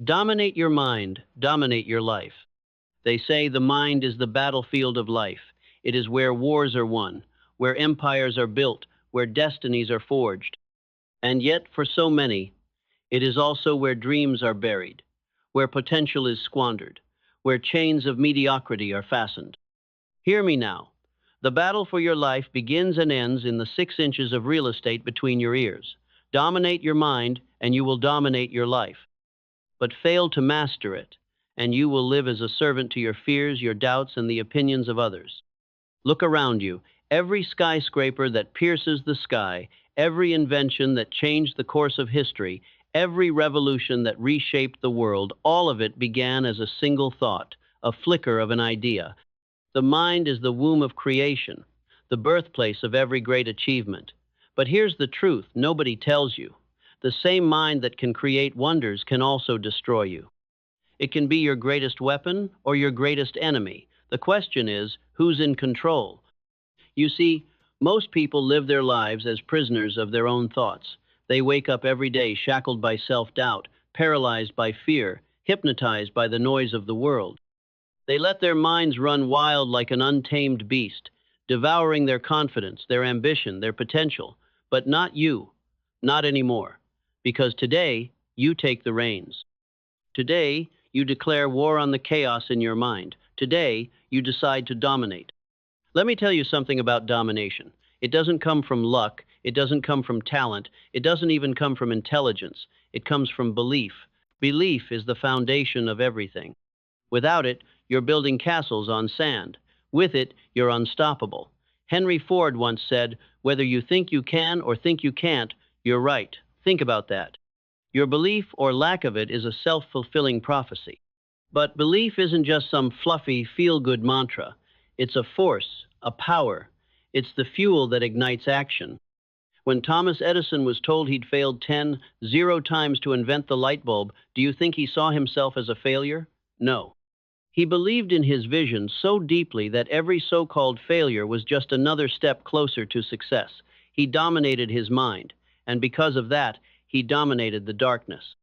Dominate your mind, dominate your life. They say the mind is the battlefield of life. It is where wars are won, where empires are built, where destinies are forged. And yet, for so many, it is also where dreams are buried, where potential is squandered, where chains of mediocrity are fastened. Hear me now. The battle for your life begins and ends in the 6 inches of real estate between your ears. Dominate your mind, and you will dominate your life. But fail to master it, and you will live as a servant to your fears, your doubts, and the opinions of others. Look around you. Every skyscraper that pierces the sky, every invention that changed the course of history, every revolution that reshaped the world, all of it began as a single thought, a flicker of an idea. The mind is the womb of creation, the birthplace of every great achievement. But here's the truth nobody tells you. The same mind that can create wonders can also destroy you. It can be your greatest weapon or your greatest enemy. The question is, who's in control? You see, most people live their lives as prisoners of their own thoughts. They wake up every day shackled by self-doubt, paralyzed by fear, hypnotized by the noise of the world. They let their minds run wild like an untamed beast, devouring their confidence, their ambition, their potential. But not you, not anymore. Because today, you take the reins. Today, you declare war on the chaos in your mind. Today, you decide to dominate. Let me tell you something about domination. It doesn't come from luck. It doesn't come from talent. It doesn't even come from intelligence. It comes from belief. Belief is the foundation of everything. Without it, you're building castles on sand. With it, you're unstoppable. Henry Ford once said, "Whether you think you can or think you can't, you're right." Think about that. Your belief or lack of it is a self-fulfilling prophecy. But belief isn't just some fluffy, feel-good mantra. It's a force, a power. It's the fuel that ignites action. When Thomas Edison was told he'd failed 0 times to invent the light bulb, do you think he saw himself as a failure? No. He believed in his vision so deeply that every so-called failure was just another step closer to success. He dominated his mind, and because of that, he dominated the darkness.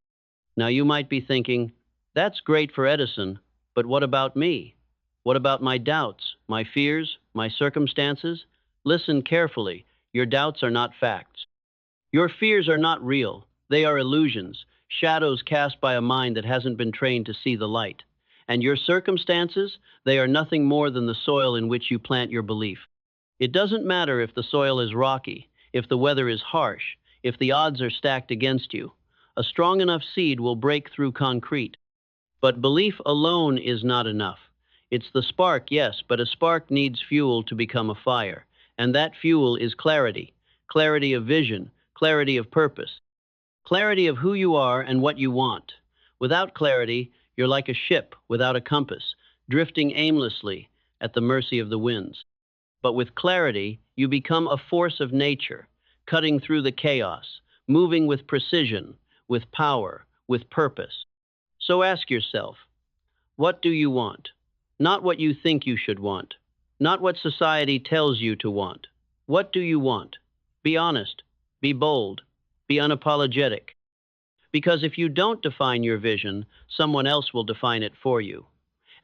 Now you might be thinking, that's great for Edison, but what about me? What about my doubts, my fears, my circumstances? Listen carefully. Your doubts are not facts. Your fears are not real. They are illusions, shadows cast by a mind that hasn't been trained to see the light. And your circumstances, they are nothing more than the soil in which you plant your belief. It doesn't matter if the soil is rocky, if the weather is harsh, if the odds are stacked against you. A strong enough seed will break through concrete. But belief alone is not enough. It's the spark, yes, but a spark needs fuel to become a fire. And that fuel is clarity. Clarity of vision, clarity of purpose, clarity of who you are and what you want. Without clarity, you're like a ship without a compass, drifting aimlessly at the mercy of the winds. But with clarity, you become a force of nature, cutting through the chaos, moving with precision, with power, with purpose. So ask yourself, what do you want? Not what you think you should want, not what society tells you to want. What do you want? Be honest, be bold, be unapologetic. Because if you don't define your vision, someone else will define it for you.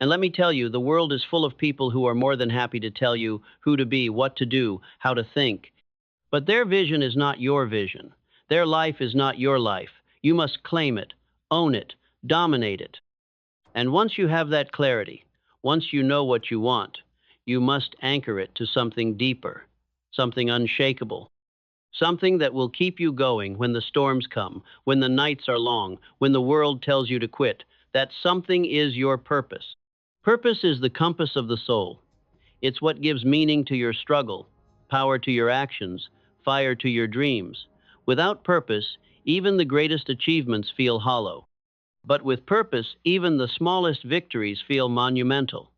And let me tell you, the world is full of people who are more than happy to tell you who to be, what to do, how to think. But their vision is not your vision. Their life is not your life. You must claim it, own it, dominate it. And once you have that clarity, once you know what you want, you must anchor it to something deeper, something unshakable. Something that will keep you going when the storms come, when the nights are long, when the world tells you to quit. That something is your purpose. Purpose is the compass of the soul. It's what gives meaning to your struggle, power to your actions, fire to your dreams. Without purpose, even the greatest achievements feel hollow. But with purpose, even the smallest victories feel monumental.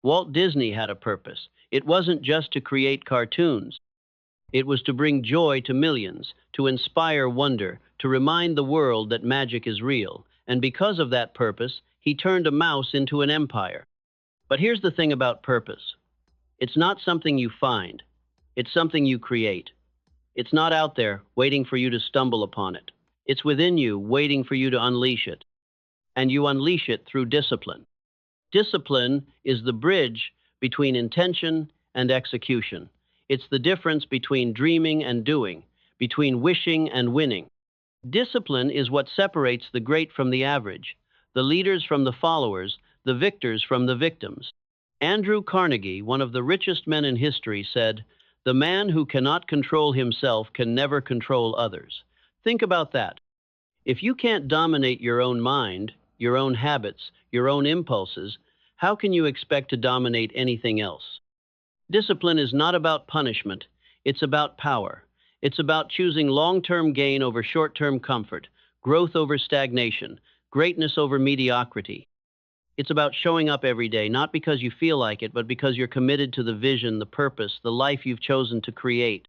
Walt Disney had a purpose. It wasn't just to create cartoons. It was to bring joy to millions, to inspire wonder, to remind the world that magic is real. And because of that purpose, he turned a mouse into an empire. But here's the thing about purpose. It's not something you find. It's something you create. It's not out there waiting for you to stumble upon it. It's within you, waiting for you to unleash it. and you unleash it through discipline. Discipline is the bridge between intention and execution. It's the difference between dreaming and doing, between wishing and winning. Discipline is what separates the great from the average, the leaders from the followers, the victors from the victims. Andrew Carnegie, one of the richest men in history, said, "The man who cannot control himself can never control others." Think about that. If you can't dominate your own mind, your own habits, your own impulses, how can you expect to dominate anything else? Discipline is not about punishment, it's about power. It's about choosing long-term gain over short-term comfort, growth over stagnation, greatness over mediocrity. It's about showing up every day, not because you feel like it, but because you're committed to the vision, the purpose, the life you've chosen to create.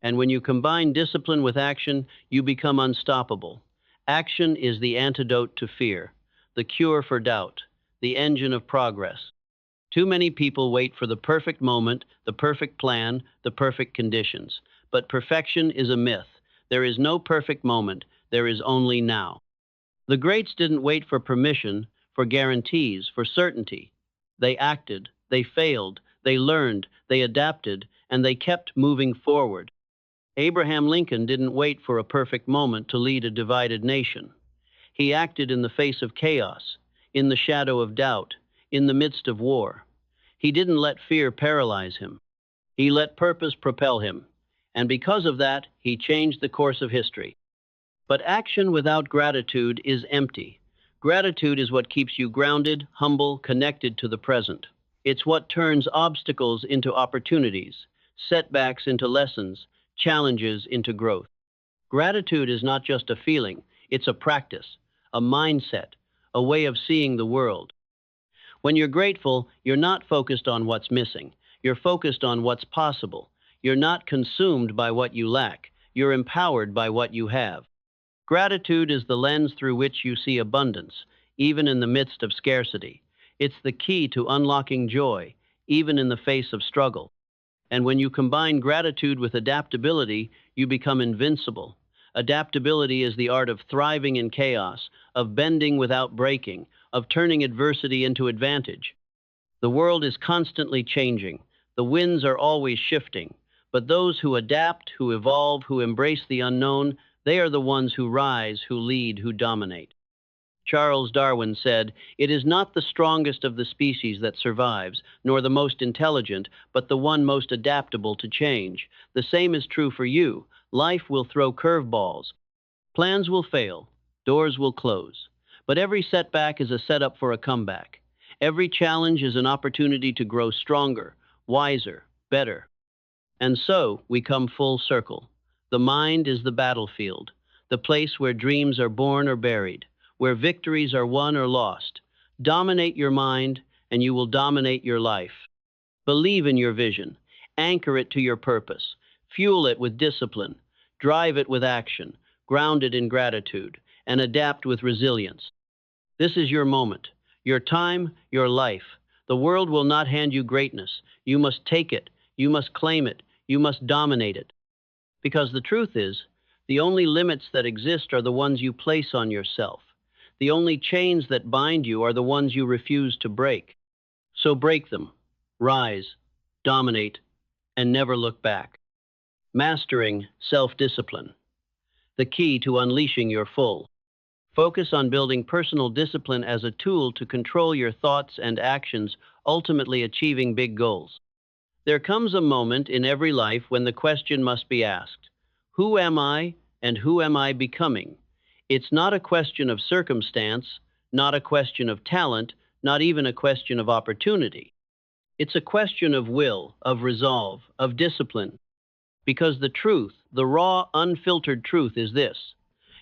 And when you combine discipline with action, you become unstoppable. Action is the antidote to fear, the cure for doubt, the engine of progress. Too many people wait for the perfect moment, the perfect plan, the perfect conditions. But perfection is a myth. There is no perfect moment, there is only now. The greats didn't wait for permission, for guarantees, for certainty. They acted, they failed, they learned, they adapted, and they kept moving forward. Abraham Lincoln didn't wait for a perfect moment to lead a divided nation. He acted in the face of chaos, in the shadow of doubt, in the midst of war. He didn't let fear paralyze him. He let purpose propel him. And because of that, he changed the course of history. But action without gratitude is empty. Gratitude is what keeps you grounded, humble, connected to the present. It's what turns obstacles into opportunities, setbacks into lessons, challenges into growth. Gratitude is not just a feeling, it's a practice, a mindset, a way of seeing the world. When you're grateful, you're not focused on what's missing. You're focused on what's possible. You're not consumed by what you lack. You're empowered by what you have. Gratitude is the lens through which you see abundance, even in the midst of scarcity. It's the key to unlocking joy, even in the face of struggle. And when you combine gratitude with adaptability, you become invincible. Adaptability is the art of thriving in chaos, of bending without breaking, of turning adversity into advantage. The world is constantly changing. The winds are always shifting. But those who adapt, who evolve, who embrace the unknown, they are the ones who rise, who lead, who dominate. Charles Darwin said, "It is not the strongest of the species that survives, nor the most intelligent, but the one most adaptable to change." The same is true for you. Life will throw curveballs. Plans will fail. Doors will close. But every setback is a setup for a comeback. Every challenge is an opportunity to grow stronger, wiser, better. And so we come full circle. The mind is the battlefield, the place where dreams are born or buried, where victories are won or lost. Dominate your mind, and you will dominate your life. Believe in your vision. Anchor it to your purpose. Fuel it with discipline. Drive it with action. Ground it in gratitude. And adapt with resilience. This is your moment, your time, your life. The world will not hand you greatness. You must take it. You must claim it. You must dominate it. Because the truth is, the only limits that exist are the ones you place on yourself. The only chains that bind you are the ones you refuse to break. So break them, rise, dominate, and never look back. Mastering self-discipline, the key to unleashing your full. Focus on building personal discipline as a tool to control your thoughts and actions, ultimately achieving big goals. There comes a moment in every life when the question must be asked, who am I and who am I becoming? It's not a question of circumstance, not a question of talent, not even a question of opportunity. It's a question of will, of resolve, of discipline. Because the truth, the raw, unfiltered truth is this: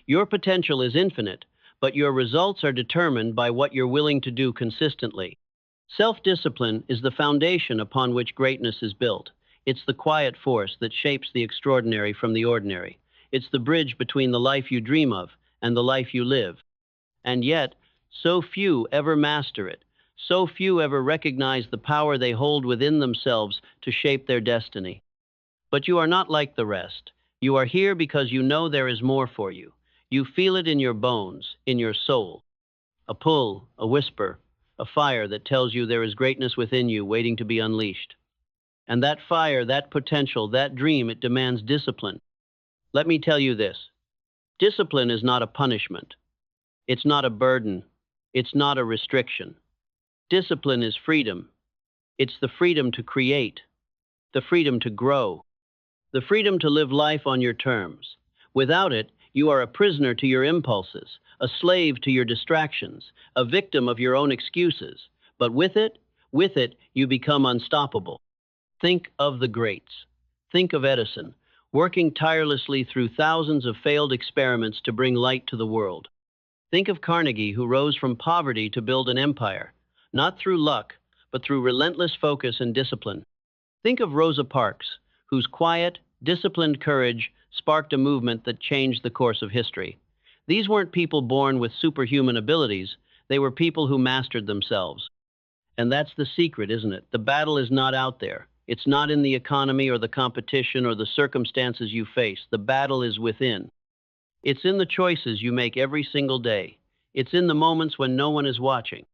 your potential is infinite, but your results are determined by what you're willing to do consistently. Self-discipline is the foundation upon which greatness is built. It's the quiet force that shapes the extraordinary from the ordinary. It's the bridge between the life you dream of and the life you live. And yet, so few ever master it. So few ever recognize the power they hold within themselves to shape their destiny. But you are not like the rest. You are here because you know there is more for you. You feel it in your bones, in your soul. A pull, a whisper, a fire that tells you there is greatness within you waiting to be unleashed. And that fire, that potential, that dream, it demands discipline. Let me tell you this. Discipline is not a punishment. It's not a burden. It's not a restriction. Discipline is freedom. It's the freedom to create, the freedom to grow, the freedom to live life on your terms. Without it, you are a prisoner to your impulses, a slave to your distractions, a victim of your own excuses. But with it, you become unstoppable. Think of the greats. Think of Edison, working tirelessly through thousands of failed experiments to bring light to the world. Think of Carnegie, who rose from poverty to build an empire, not through luck, but through relentless focus and discipline. Think of Rosa Parks, whose quiet, disciplined courage sparked a movement that changed the course of history. These weren't people born with superhuman abilities, they were people who mastered themselves. And that's the secret, isn't it? The battle is not out there. It's not in the economy or the competition or the circumstances you face. The battle is within. It's in the choices you make every single day. It's in the moments when no one is watching.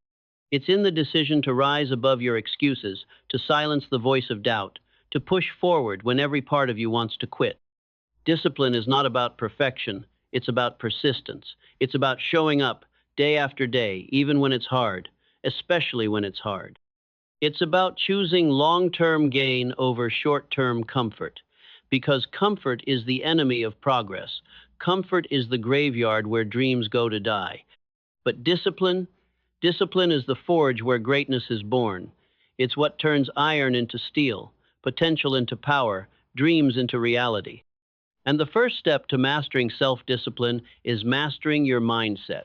It's in the decision to rise above your excuses, to silence the voice of doubt, to push forward when every part of you wants to quit. Discipline is not about perfection. It's about persistence. It's about showing up day after day, even when it's hard, especially when it's hard. It's about choosing long-term gain over short-term comfort, because comfort is the enemy of progress. Comfort is the graveyard where dreams go to die. But discipline is the forge where greatness is born. It's what turns iron into steel, potential into power, dreams into reality. And the first step to mastering self-discipline is mastering your mindset.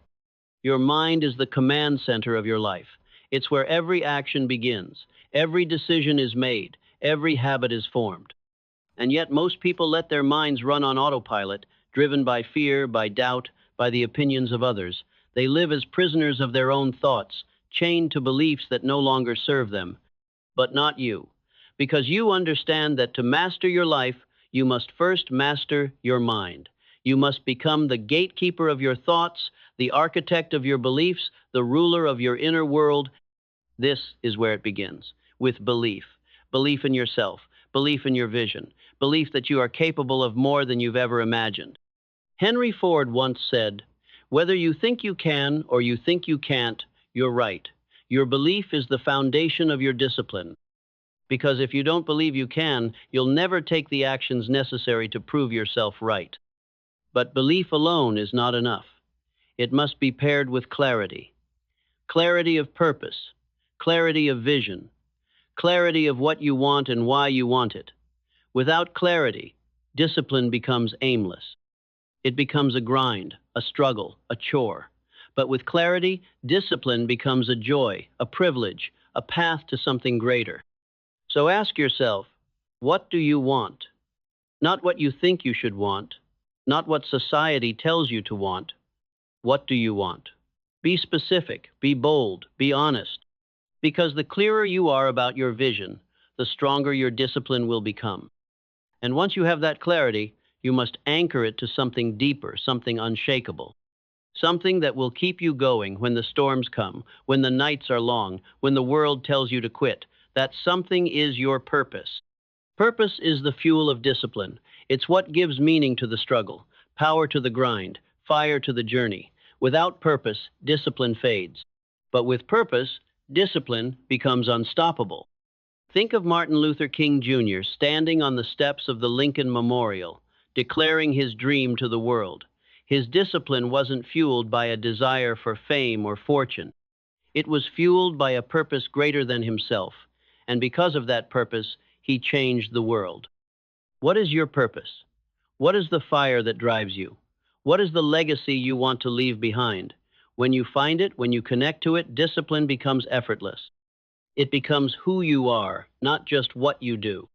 Your mind is the command center of your life. It's where every action begins, every decision is made, every habit is formed. And yet most people let their minds run on autopilot, driven by fear, by doubt, by the opinions of others. They live as prisoners of their own thoughts, chained to beliefs that no longer serve them. But not you, because you understand that to master your life, you must first master your mind. You must become the gatekeeper of your thoughts, the architect of your beliefs, the ruler of your inner world. This is where it begins, with belief. Belief in yourself, belief in your vision, belief that you are capable of more than you've ever imagined. Henry Ford once said, "Whether you think you can or you think you can't, you're right. Your belief is the foundation of your discipline." Because if you don't believe you can, you'll never take the actions necessary to prove yourself right. But belief alone is not enough. It must be paired with clarity. Clarity of purpose, clarity of vision, clarity of what you want and why you want it. Without clarity, discipline becomes aimless. It becomes a grind, a struggle, a chore. But with clarity, discipline becomes a joy, a privilege, a path to something greater. So ask yourself, what do you want? Not what you think you should want, not what society tells you to want. What do you want? Be specific, be bold, be honest. Because the clearer you are about your vision, the stronger your discipline will become. And once you have that clarity, you must anchor it to something deeper, something unshakable. Something that will keep you going when the storms come, when the nights are long, when the world tells you to quit. That something is your purpose. Purpose is the fuel of discipline. It's what gives meaning to the struggle, power to the grind, fire to the journey. Without purpose, discipline fades. But with purpose, discipline becomes unstoppable. Think of Martin Luther King Jr. standing on the steps of the Lincoln Memorial, declaring his dream to the world. His discipline wasn't fueled by a desire for fame or fortune. It was fueled by a purpose greater than himself. And because of that purpose, he changed the world. What is your purpose? What is the fire that drives you? What is the legacy you want to leave behind? When you find it, when you connect to it, discipline becomes effortless. It becomes who you are, not just what you do.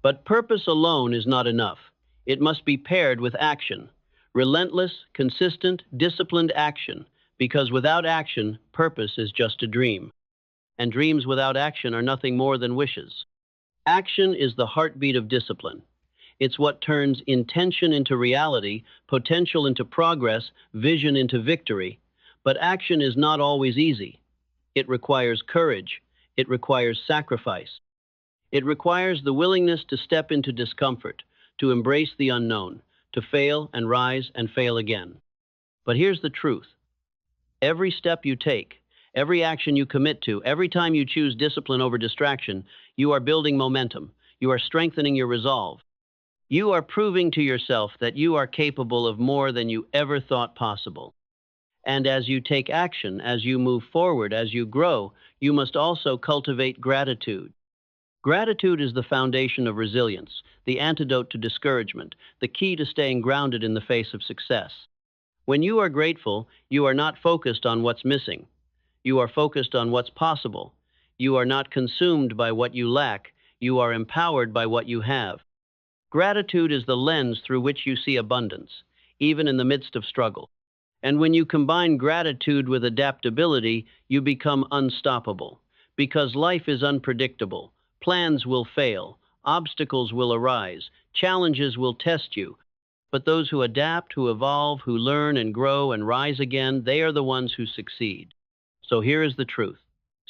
But purpose alone is not enough. It must be paired with action. Relentless, consistent, disciplined action. Because without action, purpose is just a dream. And dreams without action are nothing more than wishes. Action is the heartbeat of discipline. It's what turns intention into reality, potential into progress, vision into victory. But action is not always easy. It requires courage. It requires sacrifice. It requires the willingness to step into discomfort, to embrace the unknown, to fail and rise and fail again. But here's the truth. Every step you take, every action you commit to, every time you choose discipline over distraction, you are building momentum. You are strengthening your resolve. You are proving to yourself that you are capable of more than you ever thought possible. And as you take action, as you move forward, as you grow, you must also cultivate gratitude. Gratitude is the foundation of resilience, the antidote to discouragement, the key to staying grounded in the face of success. When you are grateful, you are not focused on what's missing. You are focused on what's possible. You are not consumed by what you lack. You are empowered by what you have. Gratitude is the lens through which you see abundance, even in the midst of struggle. And when you combine gratitude with adaptability, you become unstoppable. Because life is unpredictable. Plans will fail. Obstacles will arise. Challenges will test you. But those who adapt, who evolve, who learn and grow and rise again, they are the ones who succeed. So here is the truth.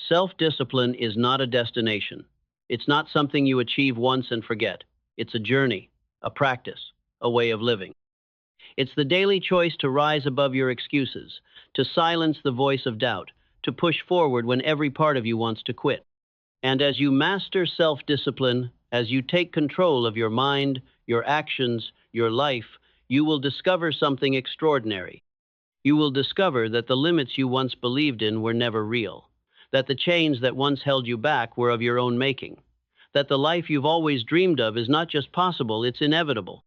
Self-discipline is not a destination. It's not something you achieve once and forget. It's a journey, a practice, a way of living. It's the daily choice to rise above your excuses, to silence the voice of doubt, to push forward when every part of you wants to quit. And as you master self-discipline, as you take control of your mind, your actions, your life, you will discover something extraordinary. You will discover that the limits you once believed in were never real, that the chains that once held you back were of your own making, that the life you've always dreamed of is not just possible, it's inevitable.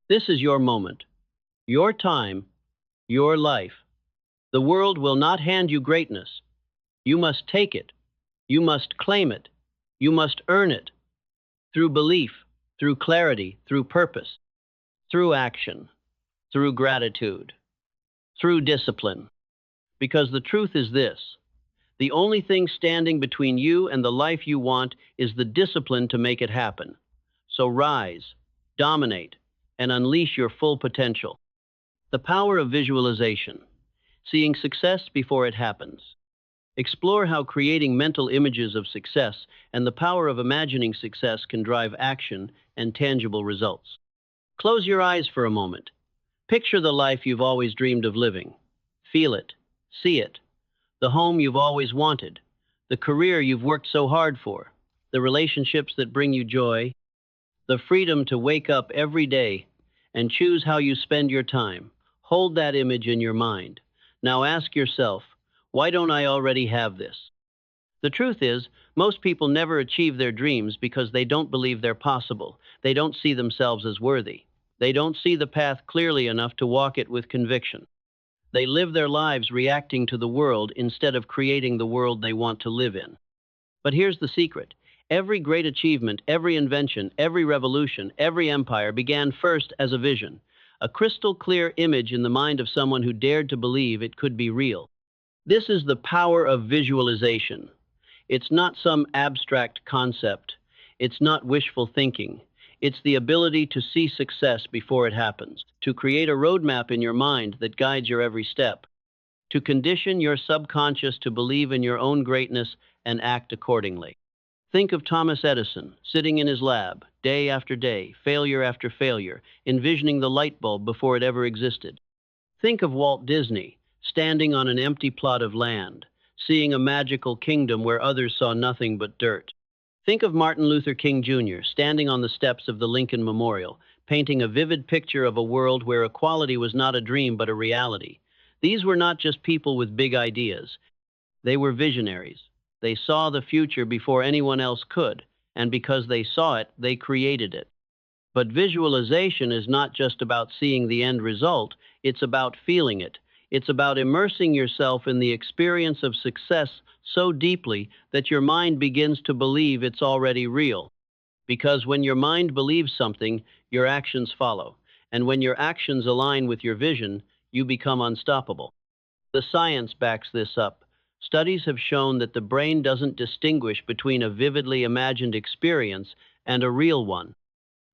This is your moment, your time, your life. The world will not hand you greatness. You must take it. You must claim it. You must earn it. Through belief, through clarity, through purpose, through action, through gratitude, through discipline. Because the truth is this: the only thing standing between you and the life you want is the discipline to make it happen. So rise, dominate, and unleash your full potential. The power of visualization, seeing success before it happens. Explore how creating mental images of success and the power of imagining success can drive action and tangible results. Close your eyes for a moment. Picture the life you've always dreamed of living. Feel it, see it. The home you've always wanted, the career you've worked so hard for, the relationships that bring you joy, the freedom to wake up every day and choose how you spend your time. Hold that image in your mind. Now ask yourself, why don't I already have this? The truth is, most people never achieve their dreams because they don't believe they're possible. They don't see themselves as worthy. They don't see the path clearly enough to walk it with conviction. They live their lives reacting to the world instead of creating the world they want to live in. But here's the secret. Every great achievement, every invention, every revolution, every empire began first as a vision, a crystal clear image in the mind of someone who dared to believe it could be real. This is the power of visualization. It's not some abstract concept. It's not wishful thinking. It's the ability to see success before it happens, to create a roadmap in your mind that guides your every step, to condition your subconscious to believe in your own greatness and act accordingly. Think of Thomas Edison, sitting in his lab, day after day, failure after failure, envisioning the light bulb before it ever existed. Think of Walt Disney, standing on an empty plot of land, seeing a magical kingdom where others saw nothing but dirt. Think of Martin Luther King Jr. standing on the steps of the Lincoln Memorial, painting a vivid picture of a world where equality was not a dream but a reality. These were not just people with big ideas. They were visionaries. They saw the future before anyone else could, and because they saw it, they created it. But visualization is not just about seeing the end result, it's about feeling it. It's about immersing yourself in the experience of success so deeply that your mind begins to believe it's already real. Because when your mind believes something, your actions follow. And when your actions align with your vision, you become unstoppable. The science backs this up. Studies have shown that the brain doesn't distinguish between a vividly imagined experience and a real one.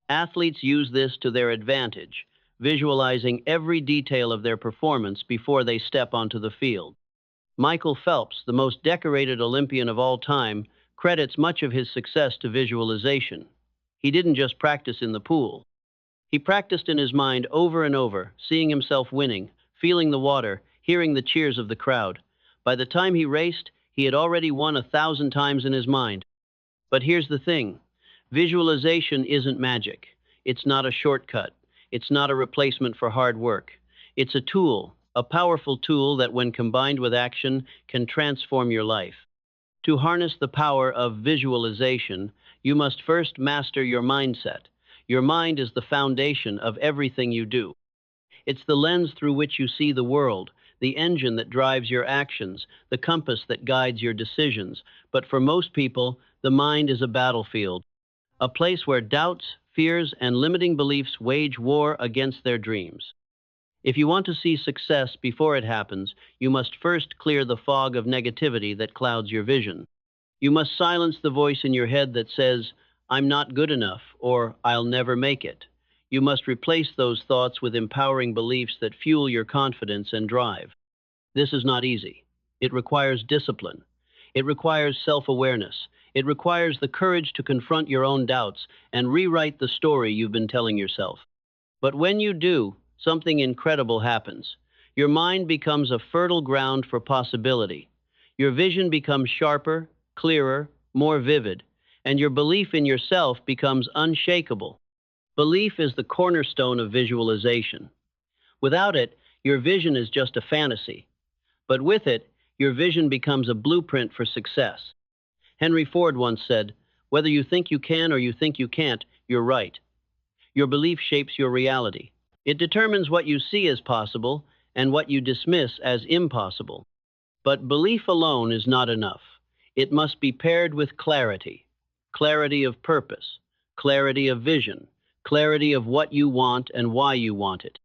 Athletes use this to their advantage. visualizing every detail of their performance before they step onto the field. Michael Phelps, the most decorated Olympian of all time, credits much of his success to visualization. He didn't just practice in the pool. He practiced in his mind over and over, seeing himself winning, feeling the water, hearing the cheers of the crowd. By the time he raced, he had already won 1,000 times in his mind. But here's the thing: visualization isn't magic. It's not a shortcut. It's not a replacement for hard work. It's a tool, a powerful tool that, when combined with action, can transform your life. To harness the power of visualization, you must first master your mindset. Your mind is the foundation of everything you do. It's the lens through which you see the world, the engine that drives your actions, the compass that guides your decisions. But for most people, the mind is a battlefield, a place where doubts, fears, and limiting beliefs wage war against their dreams. If you want to see success before it happens, you must first clear the fog of negativity that clouds your vision. You must silence the voice in your head that says, "I'm not good enough," or "I'll never make it." You must replace those thoughts with empowering beliefs that fuel your confidence and drive. This is not easy. It requires discipline. It requires self-awareness. It requires the courage to confront your own doubts and rewrite the story you've been telling yourself. But when you do, something incredible happens. Your mind becomes a fertile ground for possibility. Your vision becomes sharper, clearer, more vivid, and your belief in yourself becomes unshakable. Belief is the cornerstone of visualization. Without it, your vision is just a fantasy. But with it, your vision becomes a blueprint for success. Henry Ford once said, "Whether you think you can or you think you can't, you're right." Your belief shapes your reality. It determines what you see as possible and what you dismiss as impossible. But belief alone is not enough. It must be paired with clarity. Clarity of purpose, clarity of vision, clarity of what you want and why you want it.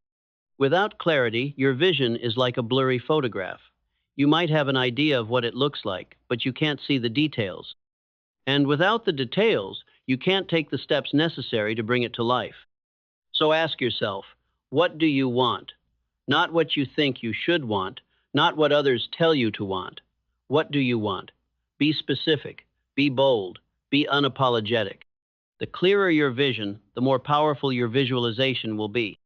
Without clarity, your vision is like a blurry photograph. You might have an idea of what it looks like, but you can't see the details. And without the details, you can't take the steps necessary to bring it to life. So ask yourself, what do you want? Not what you think you should want, not what others tell you to want. What do you want? Be specific, be bold, be unapologetic. The clearer your vision, the more powerful your visualization will be.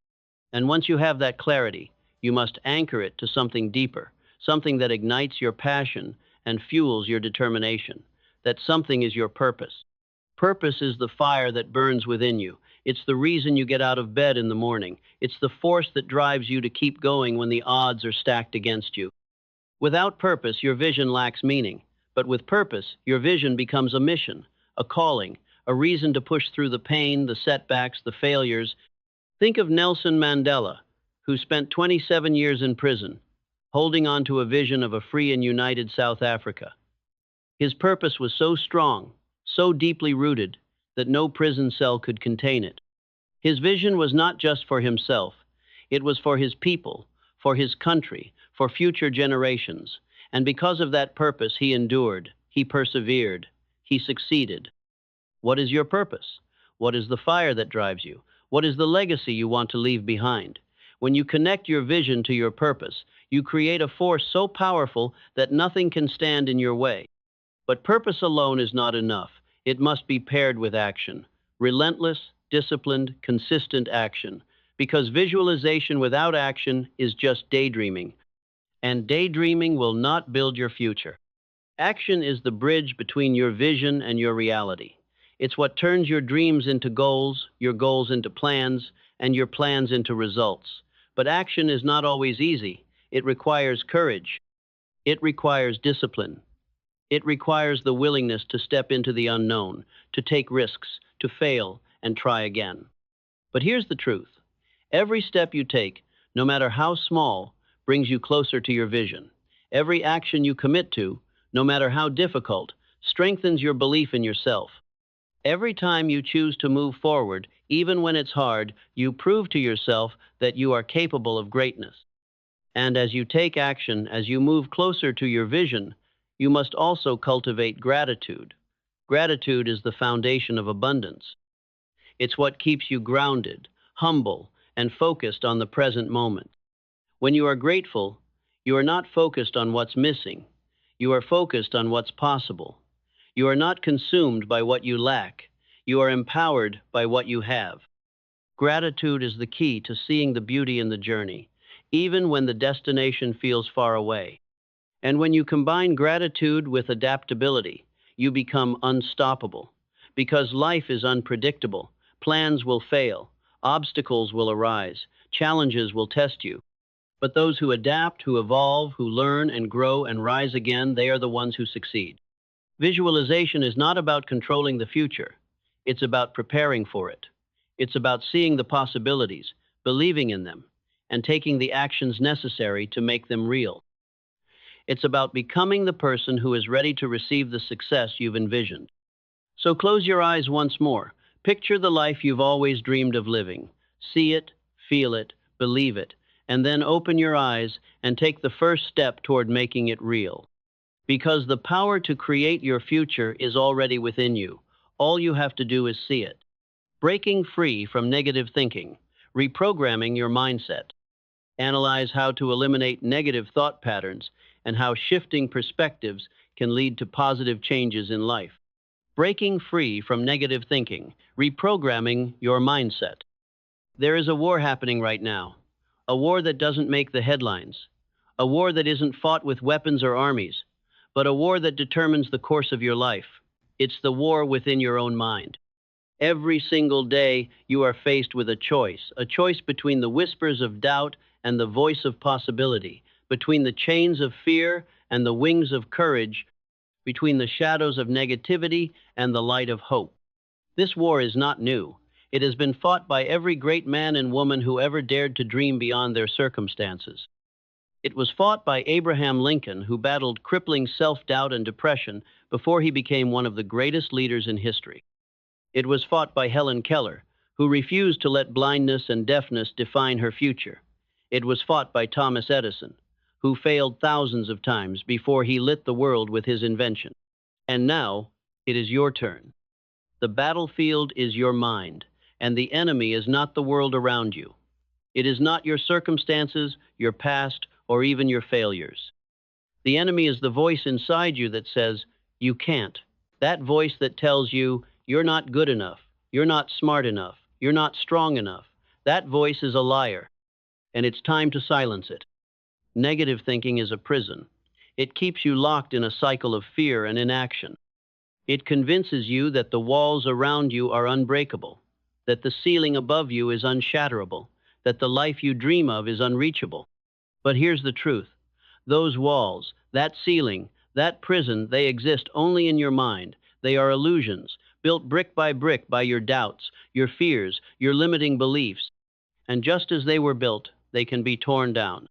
And once you have that clarity, you must anchor it to something deeper, something that ignites your passion and fuels your determination. That something is your purpose. Purpose is the fire that burns within you. It's the reason you get out of bed in the morning. It's the force that drives you to keep going when the odds are stacked against you. Without purpose, your vision lacks meaning. But with purpose, your vision becomes a mission, a calling, a reason to push through the pain, the setbacks, the failures. Think of Nelson Mandela, who spent 27 years in prison, holding on to a vision of a free and united South Africa. His purpose was so strong, so deeply rooted, that no prison cell could contain it. His vision was not just for himself, it was for his people, for his country, for future generations. And because of that purpose, he endured, he persevered, he succeeded. What is your purpose? What is the fire that drives you? What is the legacy you want to leave behind? When you connect your vision to your purpose, you create a force so powerful that nothing can stand in your way. But purpose alone is not enough. It must be paired with action. Relentless, disciplined, consistent action. Because visualization without action is just daydreaming. And daydreaming will not build your future. Action is the bridge between your vision and your reality. It's what turns your dreams into goals, your goals into plans, and your plans into results. But action is not always easy. It requires courage. It requires discipline. It requires the willingness to step into the unknown, to take risks, to fail, and try again. But here's the truth. Every step you take, no matter how small, brings you closer to your vision. Every action you commit to, no matter how difficult, strengthens your belief in yourself. Every time you choose to move forward, even when it's hard, you prove to yourself that you are capable of greatness. And as you take action, as you move closer to your vision, you must also cultivate gratitude. Gratitude is the foundation of abundance. It's what keeps you grounded, humble, and focused on the present moment. When you are grateful, you are not focused on what's missing. You are focused on what's possible. You are not consumed by what you lack. You are empowered by what you have. Gratitude is the key to seeing the beauty in the journey, even when the destination feels far away. And when you combine gratitude with adaptability, you become unstoppable. Because life is unpredictable, plans will fail, obstacles will arise, challenges will test you. But those who adapt, who evolve, who learn and grow and rise again, they are the ones who succeed. Visualization is not about controlling the future. It's about preparing for it. It's about seeing the possibilities, believing in them, and taking the actions necessary to make them real. It's about becoming the person who is ready to receive the success you've envisioned. So close your eyes once more. Picture the life you've always dreamed of living. See it, feel it, believe it, and then open your eyes and take the first step toward making it real. Because the power to create your future is already within you. All you have to do is see it. Breaking free from negative thinking, reprogramming your mindset. Analyze how to eliminate negative thought patterns and how shifting perspectives can lead to positive changes in life. Breaking free from negative thinking, reprogramming your mindset. There is a war happening right now, a war that doesn't make the headlines, a war that isn't fought with weapons or armies, but a war that determines the course of your life. It's the war within your own mind. Every single day, you are faced with a choice between the whispers of doubt and the voice of possibility, between the chains of fear and the wings of courage, between the shadows of negativity and the light of hope. This war is not new. It has been fought by every great man and woman who ever dared to dream beyond their circumstances. It was fought by Abraham Lincoln, who battled crippling self-doubt and depression before he became one of the greatest leaders in history. It was fought by Helen Keller, who refused to let blindness and deafness define her future. It was fought by Thomas Edison, who failed thousands of times before he lit the world with his invention. And now, it is your turn. The battlefield is your mind, and the enemy is not the world around you. It is not your circumstances, your past, or even your failures. The enemy is the voice inside you that says, "You can't." That voice that tells you, "You're not good enough, you're not smart enough, you're not strong enough." That voice is a liar, and it's time to silence it. Negative thinking is a prison. It keeps you locked in a cycle of fear and inaction. It convinces you that the walls around you are unbreakable, that the ceiling above you is unshatterable, that the life you dream of is unreachable. But here's the truth. Those walls, that ceiling, that prison, they exist only in your mind. They are illusions, built brick by your doubts, your fears, your limiting beliefs. And just as they were built, they can be torn down.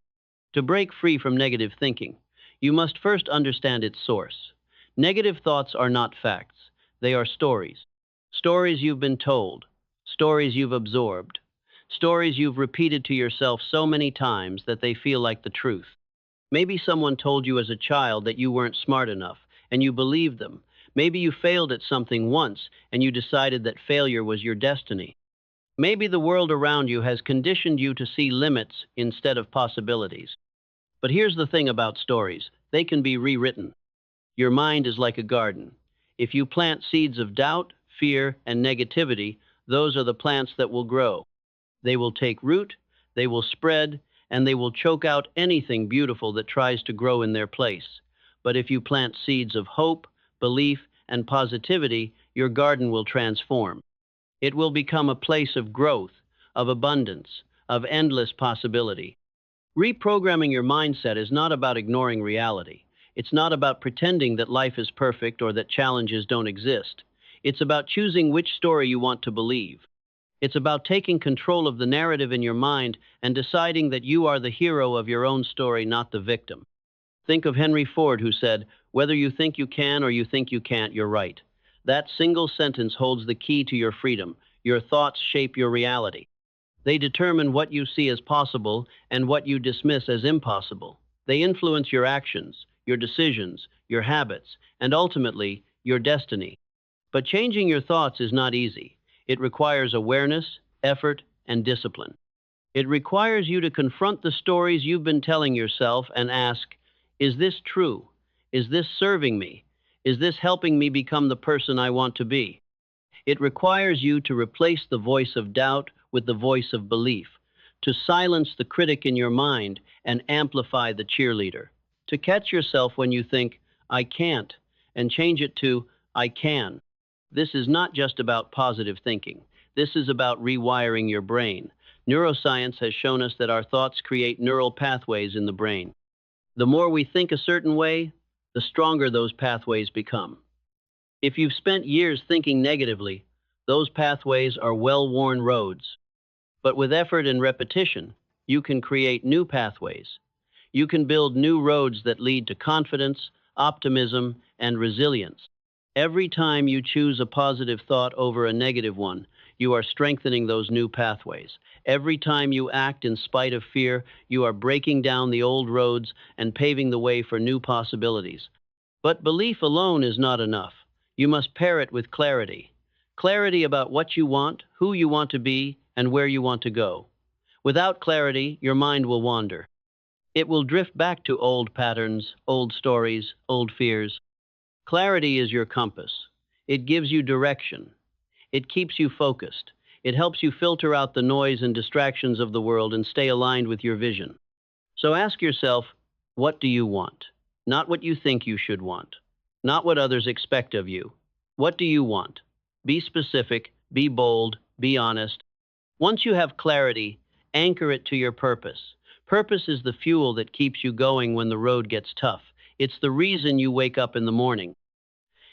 To break free from negative thinking, you must first understand its source. Negative thoughts are not facts. They are stories. Stories you've been told, stories you've absorbed, stories you've repeated to yourself so many times that they feel like the truth. Maybe someone told you as a child that you weren't smart enough, and you believed them. Maybe you failed at something once, and you decided that failure was your destiny. Maybe the world around you has conditioned you to see limits instead of possibilities. But here's the thing about stories. They can be rewritten. Your mind is like a garden. If you plant seeds of doubt, fear, and negativity, those are the plants that will grow. They will take root, they will spread, and they will choke out anything beautiful that tries to grow in their place. But if you plant seeds of hope, belief, and positivity, your garden will transform. It will become a place of growth, of abundance, of endless possibility. Reprogramming your mindset is not about ignoring reality. It's not about pretending that life is perfect or that challenges don't exist. It's about choosing which story you want to believe. It's about taking control of the narrative in your mind and deciding that you are the hero of your own story, not the victim. Think of Henry Ford, who said, "Whether you think you can or you think you can't, you're right." That single sentence holds the key to your freedom. Your thoughts shape your reality. They determine what you see as possible and what you dismiss as impossible. They influence your actions, your decisions, your habits, and ultimately, your destiny. But changing your thoughts is not easy. It requires awareness, effort, and discipline. It requires you to confront the stories you've been telling yourself and ask, is this true? Is this serving me? Is this helping me become the person I want to be? It requires you to replace the voice of doubt with the voice of belief, to silence the critic in your mind and amplify the cheerleader, to catch yourself when you think, I can't, and change it to, I can. This is not just about positive thinking. This is about rewiring your brain. Neuroscience has shown us that our thoughts create neural pathways in the brain. The more we think a certain way, the stronger those pathways become. If you've spent years thinking negatively, those pathways are well-worn roads. But with effort and repetition, you can create new pathways. You can build new roads that lead to confidence, optimism, and resilience. Every time you choose a positive thought over a negative one, you are strengthening those new pathways. Every time you act in spite of fear, you are breaking down the old roads and paving the way for new possibilities. But belief alone is not enough. You must pair it with clarity. Clarity about what you want, who you want to be, and where you want to go. Without clarity, your mind will wander. It will drift back to old patterns, old stories, old fears. Clarity is your compass. It gives you direction. It keeps you focused. It helps you filter out the noise and distractions of the world and stay aligned with your vision. So ask yourself, what do you want? Not what you think you should want. Not what others expect of you. What do you want? Be specific, be bold, be honest. Once you have clarity, anchor it to your purpose. Purpose is the fuel that keeps you going when the road gets tough. It's the reason you wake up in the morning.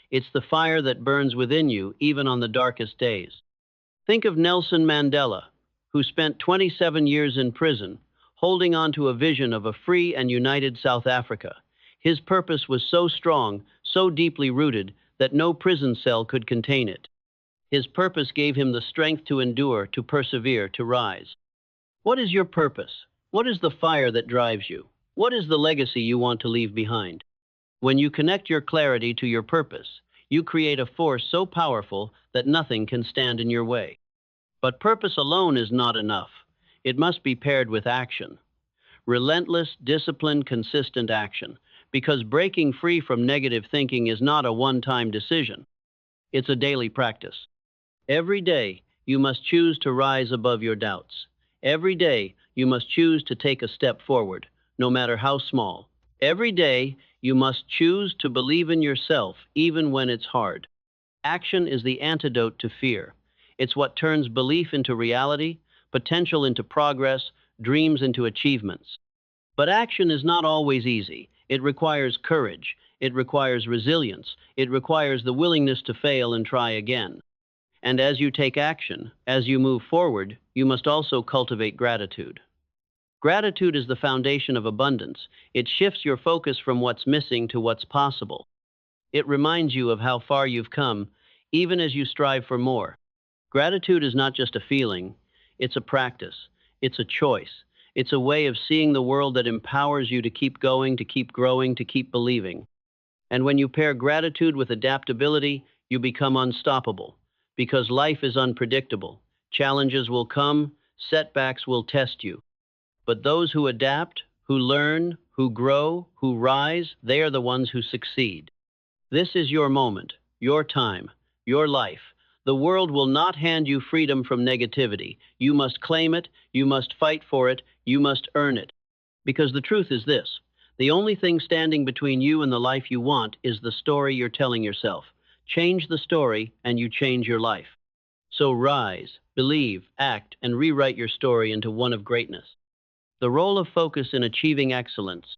It's the fire that burns within you, even on the darkest days. Think of Nelson Mandela, who spent 27 years in prison, holding on to a vision of a free and united South Africa. His purpose was so strong, so deeply rooted, that no prison cell could contain it. His purpose gave him the strength to endure, to persevere, to rise. What is your purpose? What is the fire that drives you? What is the legacy you want to leave behind? When you connect your clarity to your purpose, you create a force so powerful that nothing can stand in your way. But purpose alone is not enough. It must be paired with action. Relentless, disciplined, consistent action. Because breaking free from negative thinking is not a one-time decision. It's a daily practice. Every day, you must choose to rise above your doubts. Every day, you must choose to take a step forward, no matter how small. Every day, you must choose to believe in yourself, even when it's hard. Action is the antidote to fear. It's what turns belief into reality, potential into progress, dreams into achievements. But action is not always easy. It requires courage. It requires resilience. It requires the willingness to fail and try again. And as you take action, as you move forward, you must also cultivate gratitude. Gratitude is the foundation of abundance. It shifts your focus from what's missing to what's possible. It reminds you of how far you've come, even as you strive for more. Gratitude is not just a feeling, it's a practice. It's a choice. It's a way of seeing the world that empowers you to keep going, to keep growing, to keep believing. And when you pair gratitude with adaptability, you become unstoppable. Because life is unpredictable. Challenges will come, setbacks will test you. But those who adapt, who learn, who grow, who rise, they are the ones who succeed. This is your moment, your time, your life. The world will not hand you freedom from negativity. You must claim it, you must fight for it, you must earn it. Because the truth is this, the only thing standing between you and the life you want is the story you're telling yourself. Change the story and you change your life. So rise, believe, act, and rewrite your story into one of greatness. The role of focus in achieving excellence.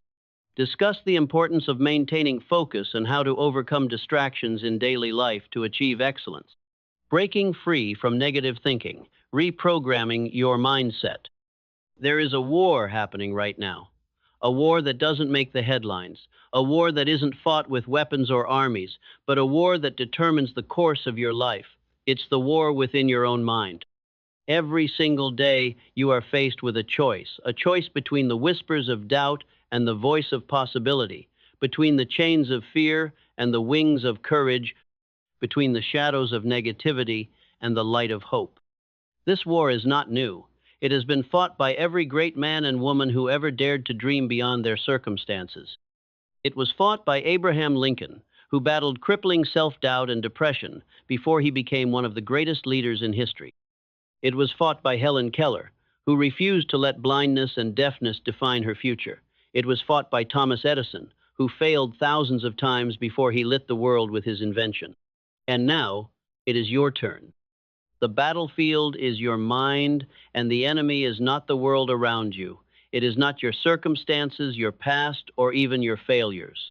Discuss the importance of maintaining focus and how to overcome distractions in daily life to achieve excellence. Breaking free from negative thinking, reprogramming your mindset. There is a war happening right now. A war that doesn't make the headlines. A war that isn't fought with weapons or armies, but a war that determines the course of your life. It's the war within your own mind. Every single day, you are faced with a choice between the whispers of doubt and the voice of possibility, between the chains of fear and the wings of courage, between the shadows of negativity and the light of hope. This war is not new. It has been fought by every great man and woman who ever dared to dream beyond their circumstances. It was fought by Abraham Lincoln, who battled crippling self-doubt and depression before he became one of the greatest leaders in history. It was fought by Helen Keller, who refused to let blindness and deafness define her future. It was fought by Thomas Edison, who failed thousands of times before he lit the world with his invention. And now, it is your turn. The battlefield is your mind, and the enemy is not the world around you. It is not your circumstances, your past, or even your failures.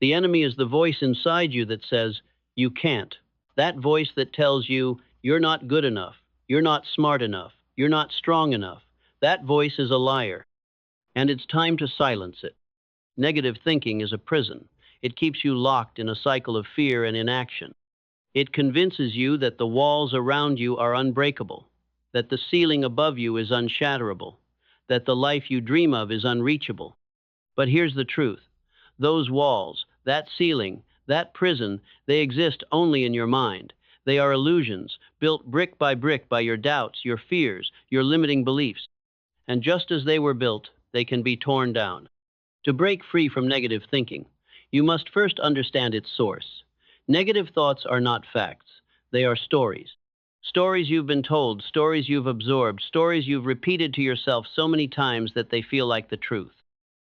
The enemy is the voice inside you that says, "You can't." That voice that tells you, "You're not good enough, you're not smart enough, you're not strong enough." That voice is a liar, and it's time to silence it. Negative thinking is a prison. It keeps you locked in a cycle of fear and inaction. It convinces you that the walls around you are unbreakable, that the ceiling above you is unshatterable, that the life you dream of is unreachable. But here's the truth. Those walls, that ceiling, that prison, they exist only in your mind. They are illusions, built brick by your doubts, your fears, your limiting beliefs. And just as they were built, they can be torn down. To break free from negative thinking, you must first understand its source. Negative thoughts are not facts. They are stories. Stories you've been told, stories you've absorbed, stories you've repeated to yourself so many times that they feel like the truth.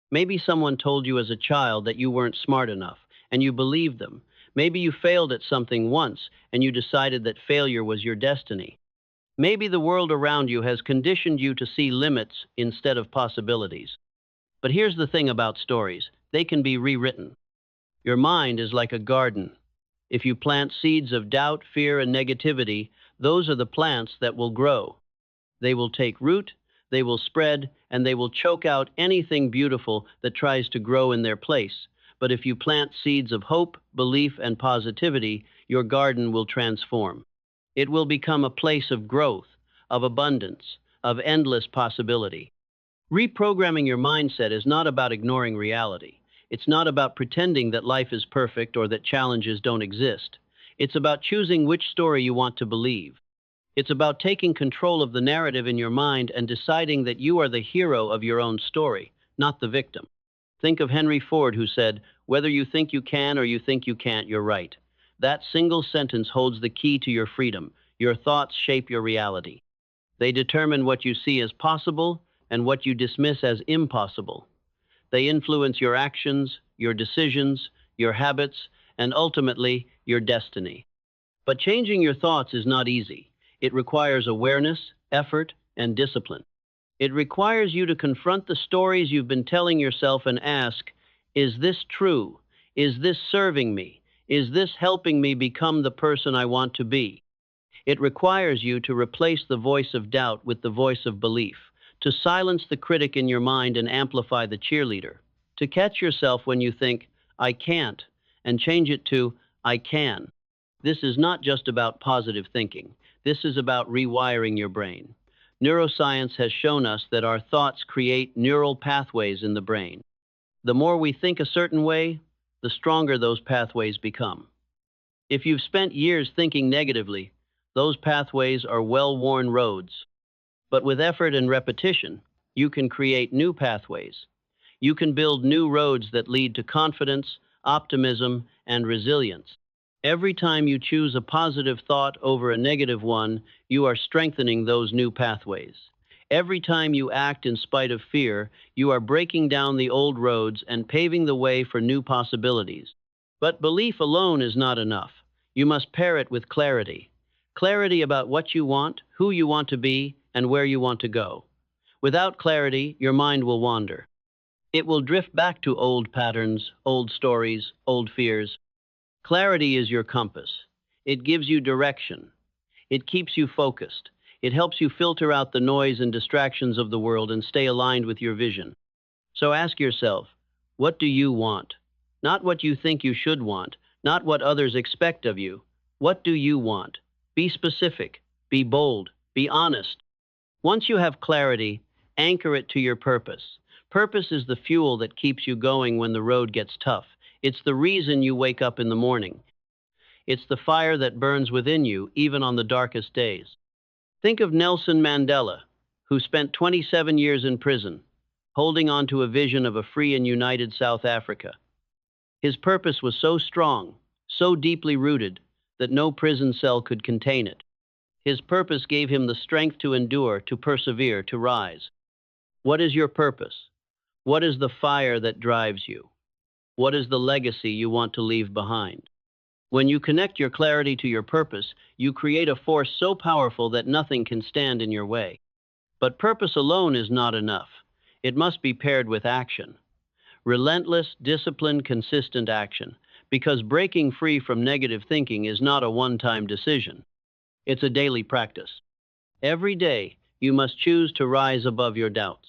Maybe someone told you as a child that you weren't smart enough, and you believed them. Maybe you failed at something once, and you decided that failure was your destiny. Maybe the world around you has conditioned you to see limits instead of possibilities. But here's the thing about stories. They can be rewritten. Your mind is like a garden. If you plant seeds of doubt, fear, and negativity, those are the plants that will grow. They will take root, they will spread, and they will choke out anything beautiful that tries to grow in their place. But if you plant seeds of hope, belief, and positivity, your garden will transform. It will become a place of growth, of abundance, of endless possibility. Reprogramming your mindset is not about ignoring reality. It's not about pretending that life is perfect or that challenges don't exist. It's about choosing which story you want to believe. It's about taking control of the narrative in your mind and deciding that you are the hero of your own story, not the victim. Think of Henry Ford, who said, "Whether you think you can or you think you can't, you're right." That single sentence holds the key to your freedom. Your thoughts shape your reality. They determine what you see as possible and what you dismiss as impossible. They influence your actions, your decisions, your habits, and ultimately, your destiny. But changing your thoughts is not easy. It requires awareness, effort, and discipline. It requires you to confront the stories you've been telling yourself and ask, is this true? Is this serving me? Is this helping me become the person I want to be? It requires you to replace the voice of doubt with the voice of belief, to silence the critic in your mind and amplify the cheerleader, to catch yourself when you think, "I can't," and change it to, "I can." This is not just about positive thinking. This is about rewiring your brain. Neuroscience has shown us that our thoughts create neural pathways in the brain. The more we think a certain way, the stronger those pathways become. If you've spent years thinking negatively, those pathways are well-worn roads. But with effort and repetition, you can create new pathways. You can build new roads that lead to confidence, optimism, and resilience. Every time you choose a positive thought over a negative one, you are strengthening those new pathways. Every time you act in spite of fear, you are breaking down the old roads and paving the way for new possibilities. But belief alone is not enough. You must pair it with clarity. Clarity about what you want, who you want to be, and where you want to go. Without clarity, your mind will wander. It will drift back to old patterns, old stories, old fears. Clarity is your compass. It gives you direction. It keeps you focused. It helps you filter out the noise and distractions of the world and stay aligned with your vision. So ask yourself, what do you want? Not what you think you should want, not what others expect of you. What do you want? Be specific, be bold, be honest. Once you have clarity, anchor it to your purpose. Purpose is the fuel that keeps you going when the road gets tough. It's the reason you wake up in the morning. It's the fire that burns within you, even on the darkest days. Think of Nelson Mandela, who spent 27 years in prison, holding on to a vision of a free and united South Africa. His purpose was so strong, so deeply rooted, that no prison cell could contain it. His purpose gave him the strength to endure, to persevere, to rise. What is your purpose? What is the fire that drives you? What is the legacy you want to leave behind? When you connect your clarity to your purpose, you create a force so powerful that nothing can stand in your way. But purpose alone is not enough. It must be paired with action. Relentless, disciplined, consistent action. Because breaking free from negative thinking is not a one-time decision. It's a daily practice. Every day, you must choose to rise above your doubts.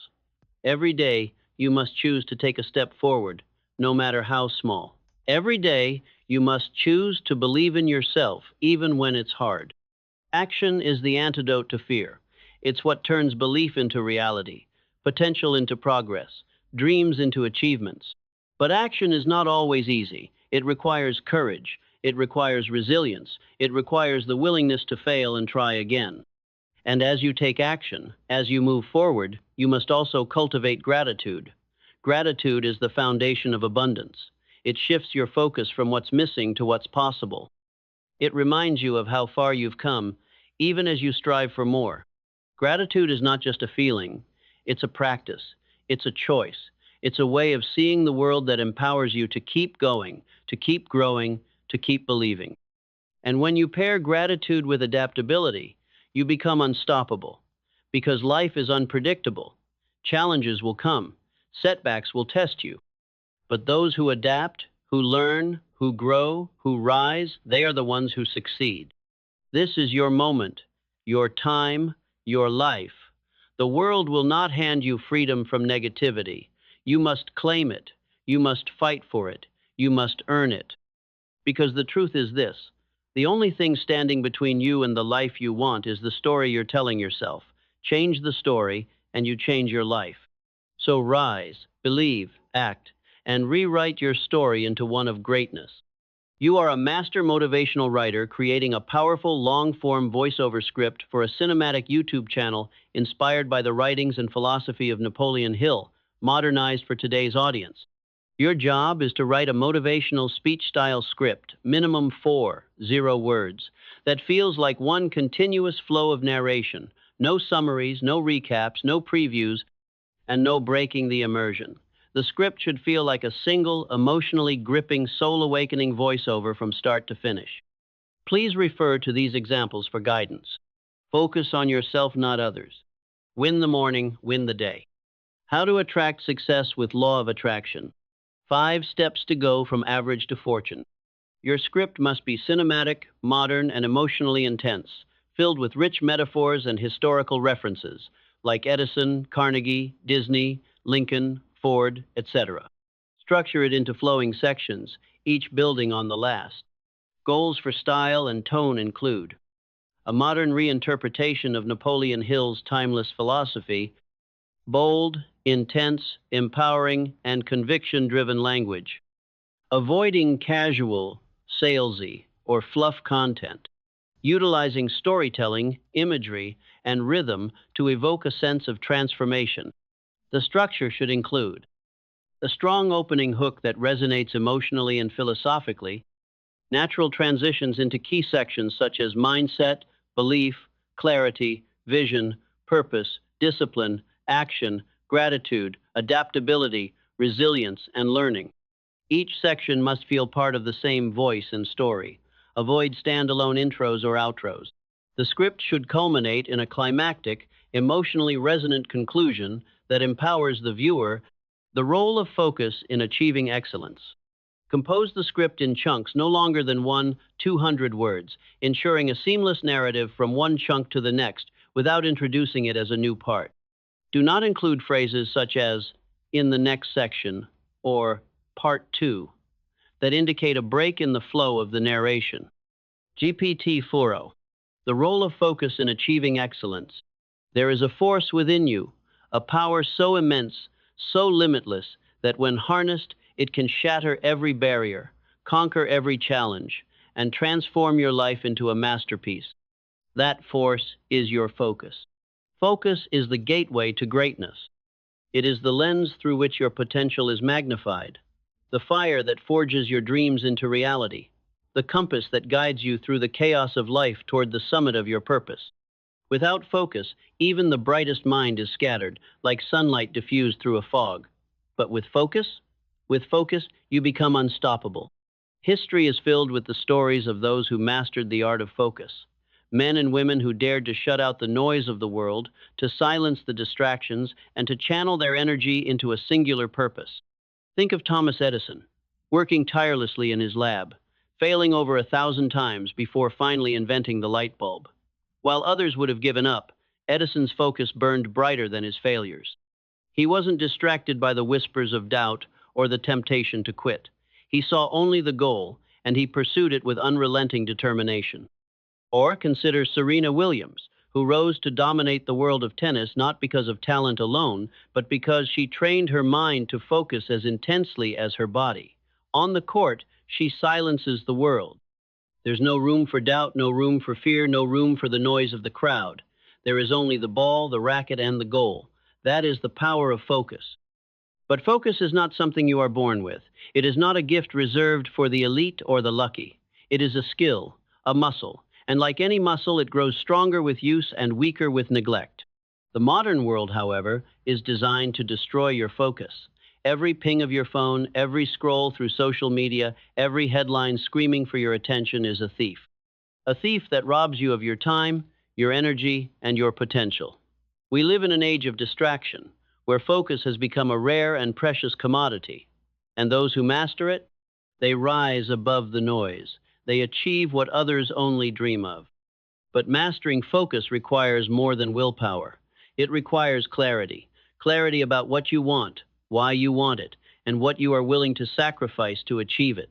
Every day, you must choose to take a step forward, no matter how small. Every day, you must choose to believe in yourself, even when it's hard. Action is the antidote to fear. It's what turns belief into reality, potential into progress, dreams into achievements. But action is not always easy. It requires courage. It requires resilience. It requires the willingness to fail and try again. And as you take action, as you move forward, you must also cultivate gratitude. Gratitude is the foundation of abundance. It shifts your focus from what's missing to what's possible. It reminds you of how far you've come, even as you strive for more. Gratitude is not just a feeling, it's a practice, it's a choice, it's a way of seeing the world that empowers you to keep going, to keep growing, to keep believing. And when you pair gratitude with adaptability, you become unstoppable. Because life is unpredictable. Challenges will come, setbacks will test you. But those who adapt, who learn, who grow, who rise, they are the ones who succeed. This is your moment, your time, your life. The world will not hand you freedom from negativity. You must claim it. You must fight for it. You must earn it. Because the truth is this: the only thing standing between you and the life you want is the story you're telling yourself. Change the story, and you change your life. So rise, believe, act, and rewrite your story into one of greatness. You are a master motivational writer creating a powerful long-form voiceover script for a cinematic YouTube channel inspired by the writings and philosophy of Napoleon Hill, modernized for today's audience. Your job is to write a motivational speech-style script, minimum 40 words, that feels like one continuous flow of narration. No summaries, no recaps, no previews, and no breaking the immersion. The script should feel like a single, emotionally gripping, soul-awakening voiceover from start to finish. Please refer to these examples for guidance. Focus on yourself, not others. Win the morning, win the day. How to attract success with law of attraction. 5 steps to go from average to fortune. Your script must be cinematic, modern, and emotionally intense, filled with rich metaphors and historical references, like Edison, Carnegie, Disney, Lincoln, Ford, etc. Structure it into flowing sections, each building on the last. Goals for style and tone include a modern reinterpretation of Napoleon Hill's timeless philosophy, bold, intense, empowering, and conviction-driven language. Avoiding casual, salesy, or fluff content. Utilizing storytelling, imagery, and rhythm to evoke a sense of transformation. The structure should include a strong opening hook that resonates emotionally and philosophically, natural transitions into key sections such as mindset, belief, clarity, vision, purpose, discipline, action, gratitude, adaptability, resilience, and learning. Each section must feel part of the same voice and story. Avoid standalone intros or outros. The script should culminate in a climactic, emotionally resonant conclusion that empowers the viewer. The role of focus in achieving excellence. Compose the script in chunks no longer than 200 words, ensuring a seamless narrative from one chunk to the next without introducing it as a new part. Do not include phrases such as "in the next section" or "part 2" that indicate a break in the flow of the narration. GPT-4o. The role of focus in achieving excellence. There is a force within you, a power so immense, so limitless, that when harnessed, it can shatter every barrier, conquer every challenge, and transform your life into a masterpiece. That force is your focus. Focus is the gateway to greatness. It is the lens through which your potential is magnified, the fire that forges your dreams into reality, the compass that guides you through the chaos of life toward the summit of your purpose. Without focus, even the brightest mind is scattered, like sunlight diffused through a fog. But with focus, you become unstoppable. History is filled with the stories of those who mastered the art of focus. Men and women who dared to shut out the noise of the world, to silence the distractions, and to channel their energy into a singular purpose. Think of Thomas Edison, working tirelessly in his lab, failing over 1,000 times before finally inventing the light bulb. While others would have given up, Edison's focus burned brighter than his failures. He wasn't distracted by the whispers of doubt or the temptation to quit. He saw only the goal, and he pursued it with unrelenting determination. Or consider Serena Williams, who rose to dominate the world of tennis not because of talent alone, but because she trained her mind to focus as intensely as her body. On the court, she silences the world. There's no room for doubt, no room for fear, no room for the noise of the crowd. There is only the ball, the racket, and the goal. That is the power of focus. But focus is not something you are born with. It is not a gift reserved for the elite or the lucky. It is a skill, a muscle, and like any muscle, it grows stronger with use and weaker with neglect. The modern world, however, is designed to destroy your focus. Every ping of your phone, every scroll through social media, every headline screaming for your attention is a thief. A thief that robs you of your time, your energy, and your potential. We live in an age of distraction, where focus has become a rare and precious commodity. And those who master it, they rise above the noise. They achieve what others only dream of. But mastering focus requires more than willpower. It requires clarity. Clarity about what you want, why you want it, and what you are willing to sacrifice to achieve it.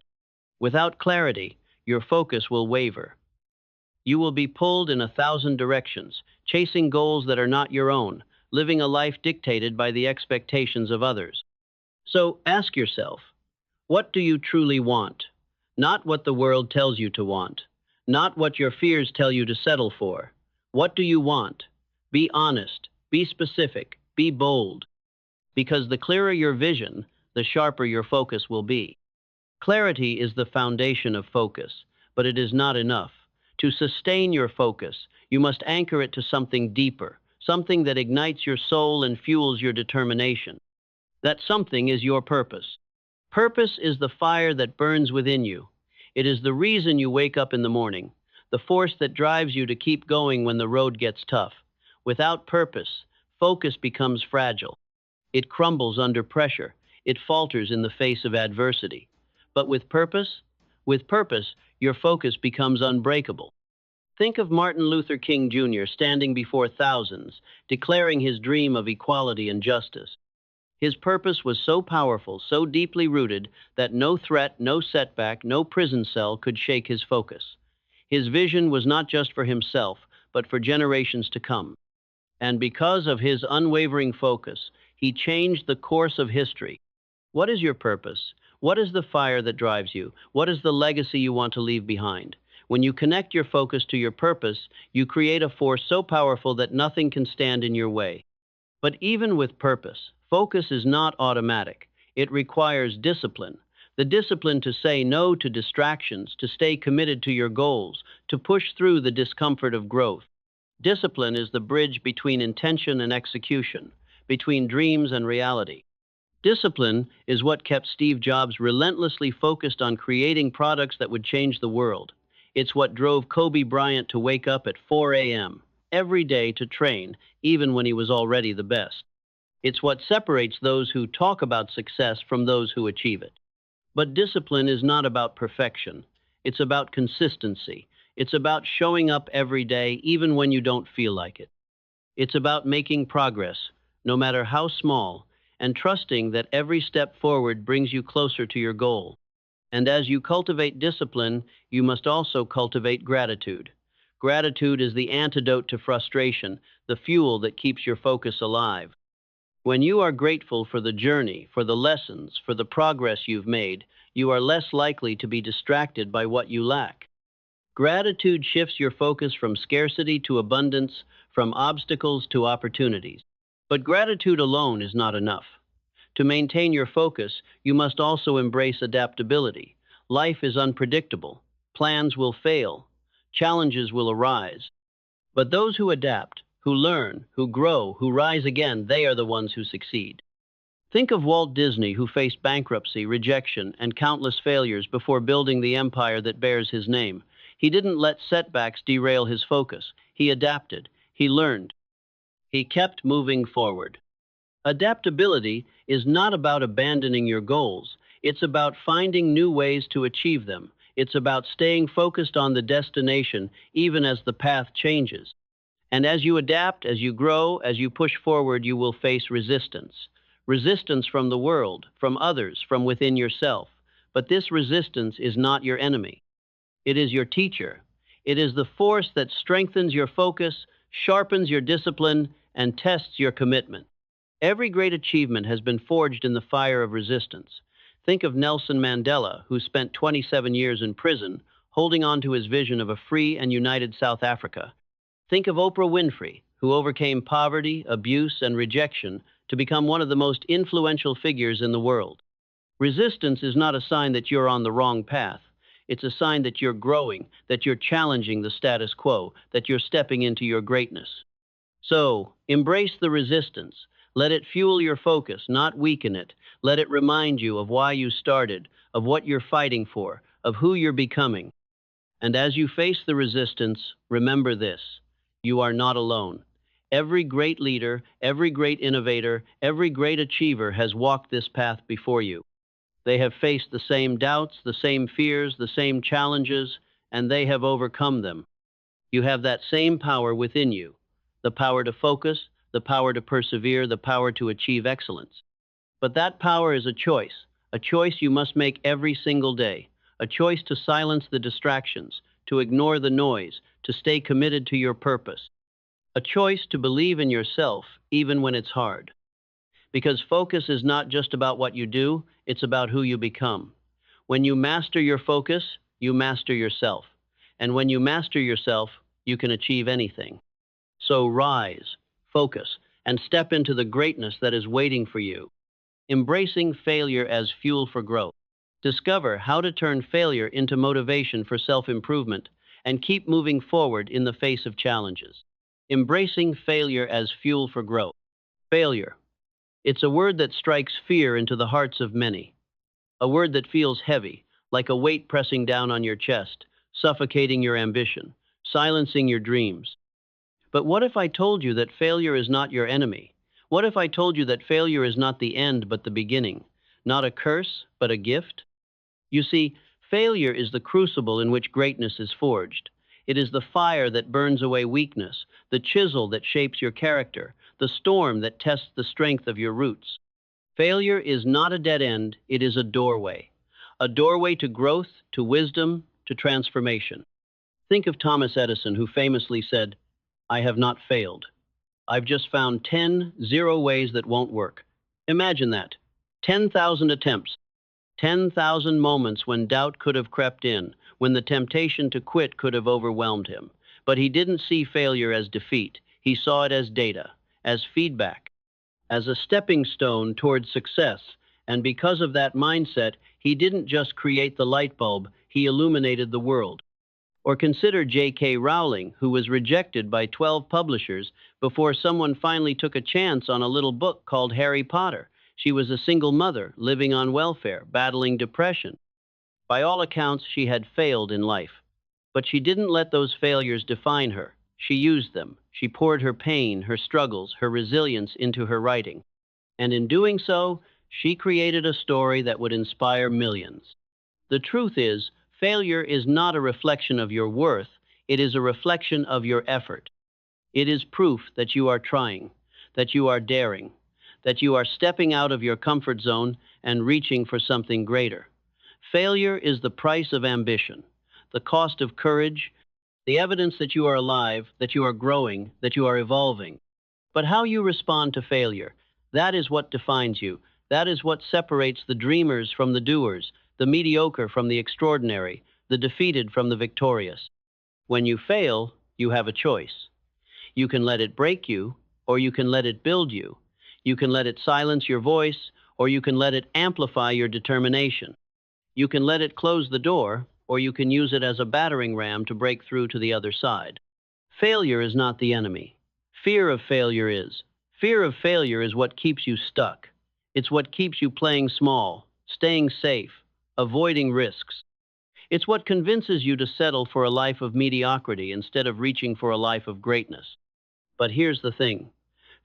Without clarity, your focus will waver. You will be pulled in 1,000 directions, chasing goals that are not your own, living a life dictated by the expectations of others. So ask yourself, what do you truly want? Not what the world tells you to want, not what your fears tell you to settle for. What do you want? Be honest, be specific, be bold. Because the clearer your vision, the sharper your focus will be. Clarity is the foundation of focus, but it is not enough. To sustain your focus, you must anchor it to something deeper, something that ignites your soul and fuels your determination. That something is your purpose. Purpose is the fire that burns within you. It is the reason you wake up in the morning, the force that drives you to keep going when the road gets tough. Without purpose, focus becomes fragile. It crumbles under pressure. It falters in the face of adversity. But with purpose, your focus becomes unbreakable. Think of Martin Luther King Jr. standing before thousands, declaring his dream of equality and justice. His purpose was so powerful, so deeply rooted, that no threat, no setback, no prison cell could shake his focus. His vision was not just for himself, but for generations to come. And because of his unwavering focus, he changed the course of history. What is your purpose? What is the fire that drives you? What is the legacy you want to leave behind? When you connect your focus to your purpose, you create a force so powerful that nothing can stand in your way. But even with purpose, focus is not automatic. It requires discipline. The discipline to say no to distractions, to stay committed to your goals, to push through the discomfort of growth. Discipline is the bridge between intention and execution, between dreams and reality. Discipline is what kept Steve Jobs relentlessly focused on creating products that would change the world. It's what drove Kobe Bryant to wake up at 4 a.m. every day to train, even when he was already the best. It's what separates those who talk about success from those who achieve it. But discipline is not about perfection. It's about consistency. It's about showing up every day, even when you don't feel like it. It's about making progress, no matter how small, and trusting that every step forward brings you closer to your goal. And as you cultivate discipline, you must also cultivate gratitude. Gratitude is the antidote to frustration, the fuel that keeps your focus alive. When you are grateful for the journey, for the lessons, for the progress you've made, you are less likely to be distracted by what you lack. Gratitude shifts your focus from scarcity to abundance, from obstacles to opportunities. But gratitude alone is not enough. To maintain your focus, you must also embrace adaptability. Life is unpredictable. Plans will fail. Challenges will arise. But those who adapt, who learn, who grow, who rise again, they are the ones who succeed. Think of Walt Disney, who faced bankruptcy, rejection, and countless failures before building the empire that bears his name. He didn't let setbacks derail his focus. He adapted. He learned. He kept moving forward. Adaptability is not about abandoning your goals. It's about finding new ways to achieve them. It's about staying focused on the destination even as the path changes. And as you adapt, as you grow, as you push forward, you will face resistance. Resistance from the world, from others, from within yourself. But this resistance is not your enemy. It is your teacher. It is the force that strengthens your focus, sharpens your discipline, and tests your commitment. Every great achievement has been forged in the fire of resistance. Think of Nelson Mandela, who spent 27 years in prison, holding on to his vision of a free and united South Africa. Think of Oprah Winfrey, who overcame poverty, abuse, and rejection to become one of the most influential figures in the world. Resistance is not a sign that you're on the wrong path. It's a sign that you're growing, that you're challenging the status quo, that you're stepping into your greatness. So, embrace the resistance. Let it fuel your focus, not weaken it. Let it remind you of why you started, of what you're fighting for, of who you're becoming. And as you face the resistance, remember this: you are not alone. Every great leader, every great innovator, every great achiever has walked this path before you. They have faced the same doubts, the same fears, the same challenges, and they have overcome them. You have that same power within you: the power to focus, the power to persevere, the power to achieve excellence. But that power is a choice you must make every single day, a choice to silence the distractions, to ignore the noise, to stay committed to your purpose, a choice to believe in yourself even when it's hard. Because focus is not just about what you do, it's about who you become. When you master your focus, you master yourself. And when you master yourself, you can achieve anything. So rise, focus, and step into the greatness that is waiting for you. Embracing failure as fuel for growth. Discover how to turn failure into motivation for self-improvement and keep moving forward in the face of challenges. Embracing failure as fuel for growth. Failure. It's a word that strikes fear into the hearts of many. A word that feels heavy, like a weight pressing down on your chest, suffocating your ambition, silencing your dreams. But what if I told you that failure is not your enemy? What if I told you that failure is not the end but the beginning? Not a curse, but a gift? You see, failure is the crucible in which greatness is forged. It is the fire that burns away weakness, the chisel that shapes your character, the storm that tests the strength of your roots. Failure is not a dead end, it is a doorway to growth, to wisdom, to transformation. Think of Thomas Edison, who famously said, "I have not failed. I've just found 10 zero ways that won't work." Imagine that. 10,000 attempts, 10,000 moments when doubt could have crept in, when the temptation to quit could have overwhelmed him. But he didn't see failure as defeat. He saw it as data, as feedback, as a stepping stone towards success. And because of that mindset, he didn't just create the light bulb, he illuminated the world. Or consider J.K. Rowling, who was rejected by 12 publishers before someone finally took a chance on a little book called Harry Potter. She was a single mother, living on welfare, battling depression. By all accounts, she had failed in life. But she didn't let those failures define her. She used them. She poured her pain, her struggles, her resilience into her writing. And in doing so, she created a story that would inspire millions. The truth is, failure is not a reflection of your worth, it is a reflection of your effort. It is proof that you are trying, that you are daring, that you are stepping out of your comfort zone and reaching for something greater. Failure is the price of ambition, the cost of courage, the evidence that you are alive, that you are growing, that you are evolving. But how you respond to failure, that is what defines you. That is what separates the dreamers from the doers, the mediocre from the extraordinary, the defeated from the victorious. When you fail, you have a choice. You can let it break you, or you can let it build you. You can let it silence your voice, or you can let it amplify your determination. You can let it close the door, or you can use it as a battering ram to break through to the other side. Failure is not the enemy. Fear of failure is. Fear of failure is what keeps you stuck. It's what keeps you playing small, staying safe, avoiding risks. It's what convinces you to settle for a life of mediocrity instead of reaching for a life of greatness. But here's the thing.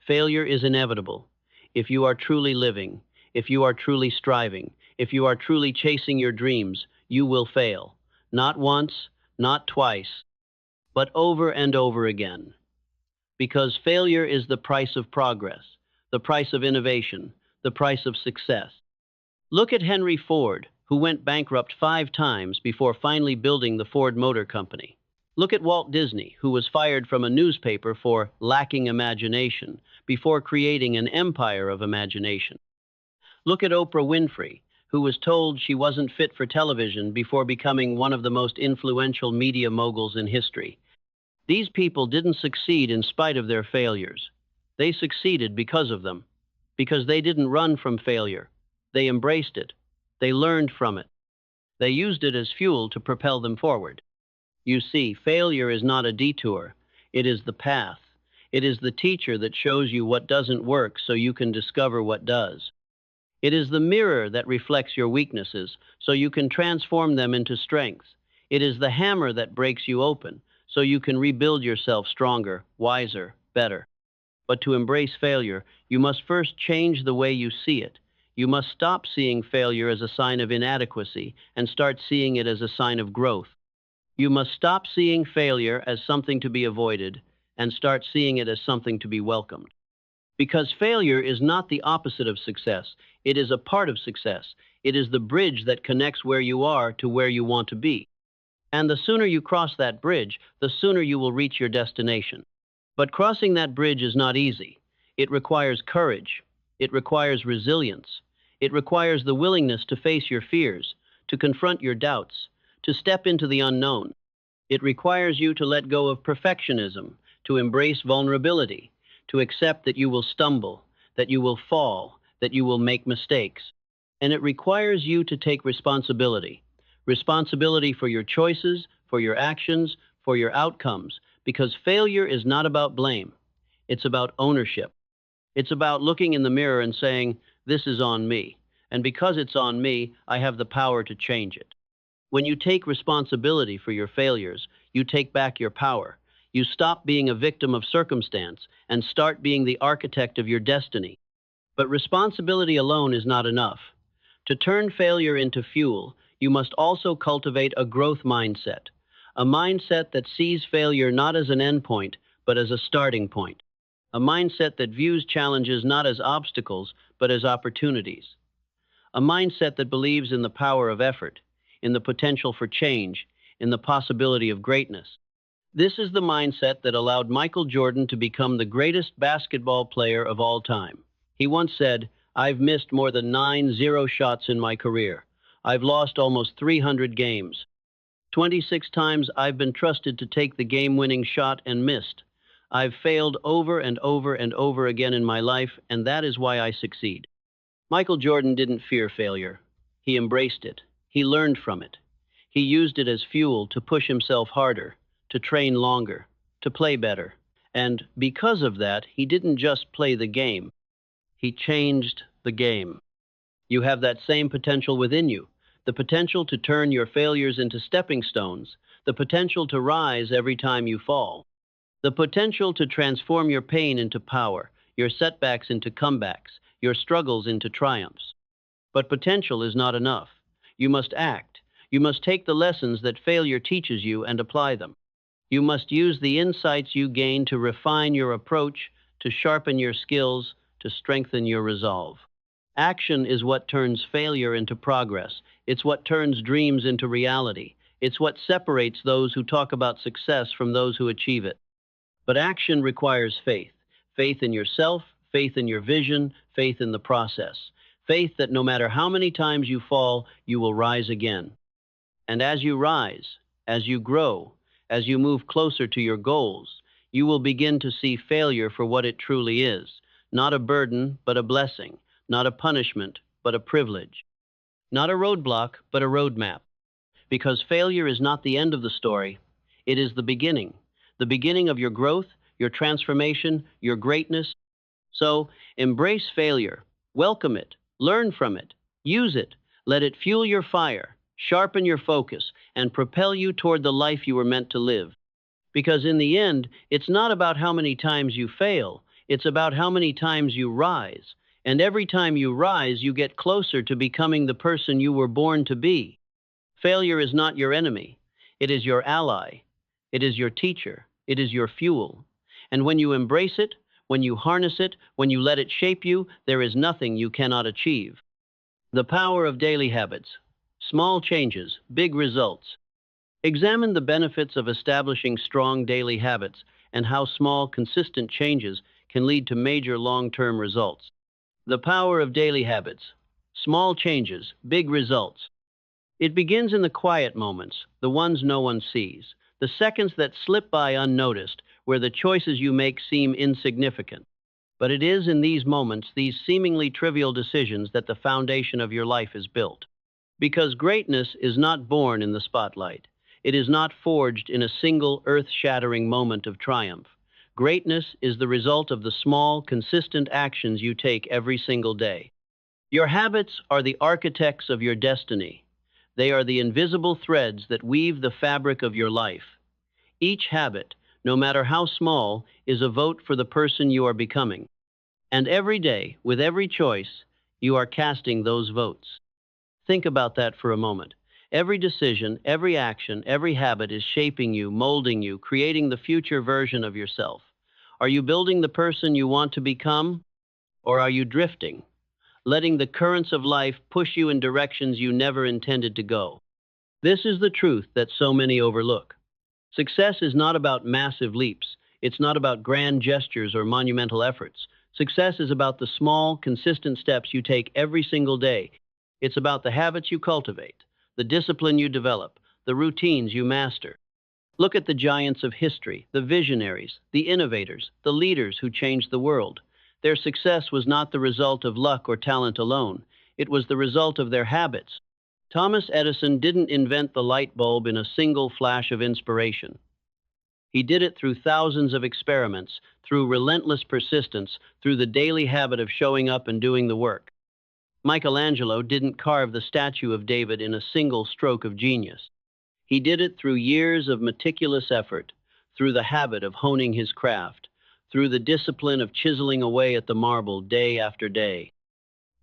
Failure is inevitable. If you are truly living, if you are truly striving, if you are truly chasing your dreams, you will fail. Not once, not twice, but over and over again. Because failure is the price of progress, the price of innovation, the price of success. Look at Henry Ford, who went bankrupt 5 times before finally building the Ford Motor Company. Look at Walt Disney, who was fired from a newspaper for lacking imagination before creating an empire of imagination. Look at Oprah Winfrey, who was told she wasn't fit for television before becoming one of the most influential media moguls in history. These people didn't succeed in spite of their failures. They succeeded because of them, because they didn't run from failure. They embraced it. They learned from it. They used it as fuel to propel them forward. You see, failure is not a detour. It is the path. It is the teacher that shows you what doesn't work so you can discover what does. It is the mirror that reflects your weaknesses so you can transform them into strengths. It is the hammer that breaks you open so you can rebuild yourself stronger, wiser, better. But to embrace failure, you must first change the way you see it. You must stop seeing failure as a sign of inadequacy and start seeing it as a sign of growth. You must stop seeing failure as something to be avoided and start seeing it as something to be welcomed. Because failure is not the opposite of success. It is a part of success. It is the bridge that connects where you are to where you want to be. And the sooner you cross that bridge, the sooner you will reach your destination. But crossing that bridge is not easy. It requires courage. It requires resilience. It requires the willingness to face your fears, to confront your doubts, to step into the unknown. It requires you to let go of perfectionism, to embrace vulnerability, to accept that you will stumble, that you will fall, that you will make mistakes. And it requires you to take responsibility. Responsibility for your choices, for your actions, for your outcomes, because failure is not about blame. It's about ownership. It's about looking in the mirror and saying, this is on me. And because it's on me, I have the power to change it. When you take responsibility for your failures, you take back your power. You stop being a victim of circumstance and start being the architect of your destiny. But responsibility alone is not enough. To turn failure into fuel, you must also cultivate a growth mindset, a mindset that sees failure not as an endpoint, but as a starting point, a mindset that views challenges not as obstacles, but as opportunities, a mindset that believes in the power of effort, in the potential for change, in the possibility of greatness. This is the mindset that allowed Michael Jordan to become the greatest basketball player of all time. He once said, "I've missed more than 9 shots in my career. I've lost almost 300 games. 26 times I've been trusted to take the game-winning shot and missed. I've failed over and over and over again in my life, and that is why I succeed." Michael Jordan didn't fear failure. He embraced it. He learned from it. He used it as fuel to push himself harder, to train longer, to play better. And because of that, he didn't just play the game. He changed the game. You have that same potential within you, the potential to turn your failures into stepping stones, the potential to rise every time you fall, the potential to transform your pain into power, your setbacks into comebacks, your struggles into triumphs. But potential is not enough. You must act. You must take the lessons that failure teaches you and apply them. You must use the insights you gain to refine your approach, to sharpen your skills, to strengthen your resolve. Action is what turns failure into progress. It's what turns dreams into reality. It's what separates those who talk about success from those who achieve it. But action requires faith. Faith in yourself, faith in your vision, faith in the process. Faith that no matter how many times you fall, you will rise again. And as you rise, as you grow, as you move closer to your goals, You will begin to see failure for what it truly is, not a burden, but a blessing, not a punishment, but a privilege, not a roadblock, but a roadmap. Because failure is not the end of the story, it is the beginning of your growth, your transformation, your greatness. So embrace failure, welcome it, learn from it, use it, let it fuel your fire, sharpen your focus, and propel you toward the life you were meant to live. Because in the end, it's not about how many times you fail, it's about how many times you rise. And every time you rise, you get closer to becoming the person you were born to be. Failure is not your enemy, it is your ally, it is your teacher, it is your fuel. And when you embrace it, when you harness it, when you let it shape you, there is nothing you cannot achieve. The power of daily habits. Small changes, big results. Examine the benefits of establishing strong daily habits and how small, consistent changes can lead to major long-term results. The power of daily habits. Small changes, big results. It begins in the quiet moments, the ones no one sees, the seconds that slip by unnoticed, where the choices you make seem insignificant. But it is in these moments, these seemingly trivial decisions, that the foundation of your life is built. Because greatness is not born in the spotlight. It is not forged in a single earth-shattering moment of triumph. Greatness is the result of the small, consistent actions you take every single day. Your habits are the architects of your destiny. They are the invisible threads that weave the fabric of your life. Each habit, no matter how small, is a vote for the person you are becoming. And every day, with every choice, you are casting those votes. Think about that for a moment. Every decision, every action, every habit is shaping you, molding you, creating the future version of yourself. Are you building the person you want to become? Or are you drifting, letting the currents of life push you in directions you never intended to go? This is the truth that so many overlook. Success is not about massive leaps. It's not about grand gestures or monumental efforts. Success is about the small, consistent steps you take every single day. It's about the habits you cultivate, the discipline you develop, the routines you master. Look at the giants of history, the visionaries, the innovators, the leaders who changed the world. Their success was not the result of luck or talent alone. It was the result of their habits. Thomas Edison didn't invent the light bulb in a single flash of inspiration. He did it through thousands of experiments, through relentless persistence, through the daily habit of showing up and doing the work. Michelangelo didn't carve the statue of David in a single stroke of genius. He did it through years of meticulous effort, through the habit of honing his craft, through the discipline of chiseling away at the marble day after day.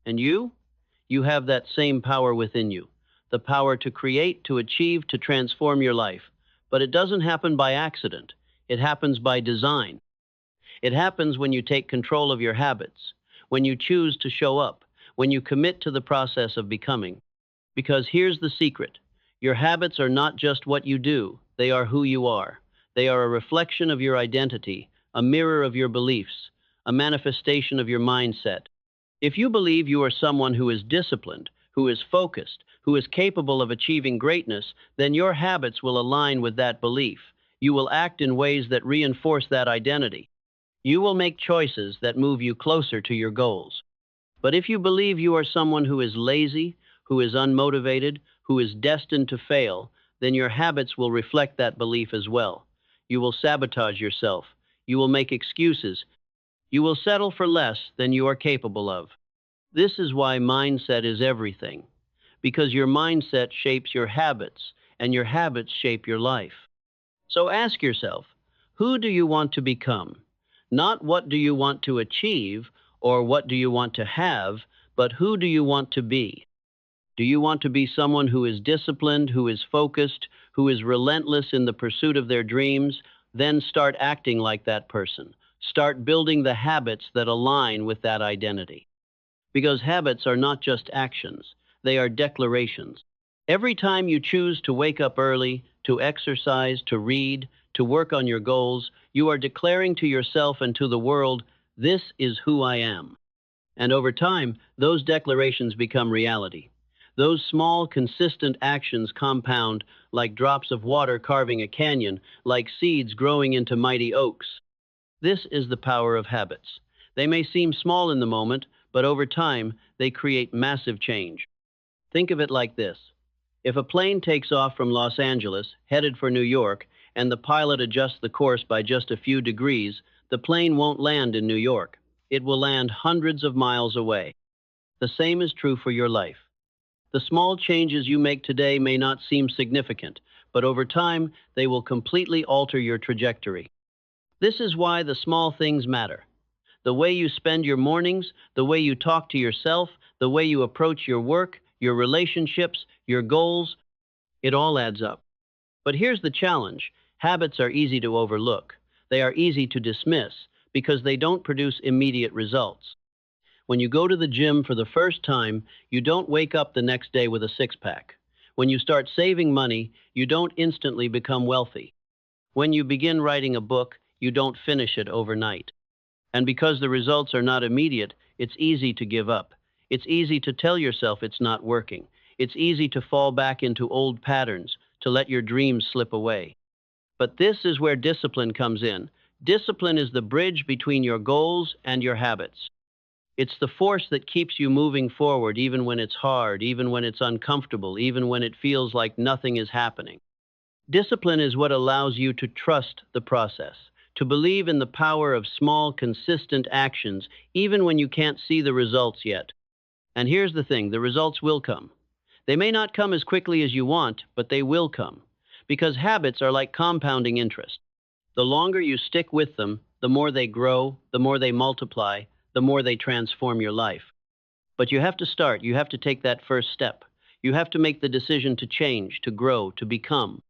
And you? You have that same power within you, the power to create, to achieve, to transform your life. But it doesn't happen by accident. It happens by design. It happens when you take control of your habits, when you choose to show up, when you commit to the process of becoming. Because here's the secret. Your habits are not just what you do, they are who you are. They are a reflection of your identity, a mirror of your beliefs, a manifestation of your mindset. If you believe you are someone who is disciplined, who is focused, who is capable of achieving greatness, then your habits will align with that belief. You will act in ways that reinforce that identity. You will make choices that move you closer to your goals. But if you believe you are someone who is lazy, who is unmotivated, who is destined to fail, then your habits will reflect that belief as well. You will sabotage yourself. You will make excuses. You will settle for less than you are capable of. This is why mindset is everything. Because your mindset shapes your habits, and your habits shape your life. So ask yourself, who do you want to become? Not what do you want to achieve, or what do you want to have, but who do you want to be? Do you want to be someone who is disciplined, who is focused, who is relentless in the pursuit of their dreams? Then start acting like that person. Start building the habits that align with that identity. Because habits are not just actions, they are declarations. Every time you choose to wake up early, to exercise, to read, to work on your goals, you are declaring to yourself and to the world, "This is who I am." And over time, those declarations become reality. Those small, consistent actions compound like drops of water carving a canyon, like seeds growing into mighty oaks. This is the power of habits. They may seem small in the moment, but over time, they create massive change. Think of it like this. If a plane takes off from Los Angeles, headed for New York, and the pilot adjusts the course by just a few degrees, the plane won't land in New York. It will land hundreds of miles away. The same is true for your life. The small changes you make today may not seem significant, but over time, they will completely alter your trajectory. This is why the small things matter. The way you spend your mornings, the way you talk to yourself, the way you approach your work, your relationships, your goals, it all adds up. But here's the challenge. Habits are easy to overlook. They are easy to dismiss because they don't produce immediate results. When you go to the gym for the first time, you don't wake up the next day with a six-pack. When you start saving money, you don't instantly become wealthy. When you begin writing a book, you don't finish it overnight. And because the results are not immediate, it's easy to give up. It's easy to tell yourself it's not working. It's easy to fall back into old patterns, to let your dreams slip away. But this is where discipline comes in. Discipline is the bridge between your goals and your habits. It's the force that keeps you moving forward even when it's hard, even when it's uncomfortable, even when it feels like nothing is happening. Discipline is what allows you to trust the process, to believe in the power of small, consistent actions, even when you can't see the results yet. And here's the thing, the results will come. They may not come as quickly as you want, but they will come. Because habits are like compounding interest. The longer you stick with them, the more they grow, the more they multiply, the more they transform your life. But you have to start, you have to take that first step. You have to make the decision to change, to grow, to become.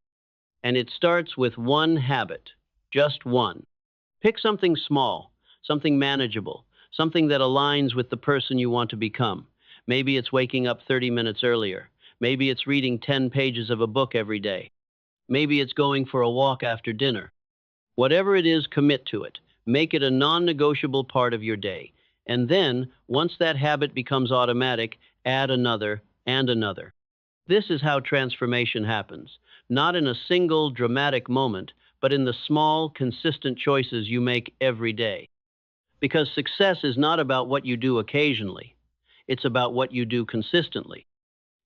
And it starts with one habit, just one. Pick something small, something manageable, something that aligns with the person you want to become. Maybe it's waking up 30 minutes earlier. Maybe it's reading 10 pages of a book every day. Maybe it's going for a walk after dinner. Whatever it is, commit to it. Make it a non-negotiable part of your day. And then, once that habit becomes automatic, add another and another. This is how transformation happens, not in a single dramatic moment, but in the small, consistent choices you make every day. Because success is not about what you do occasionally. It's about what you do consistently.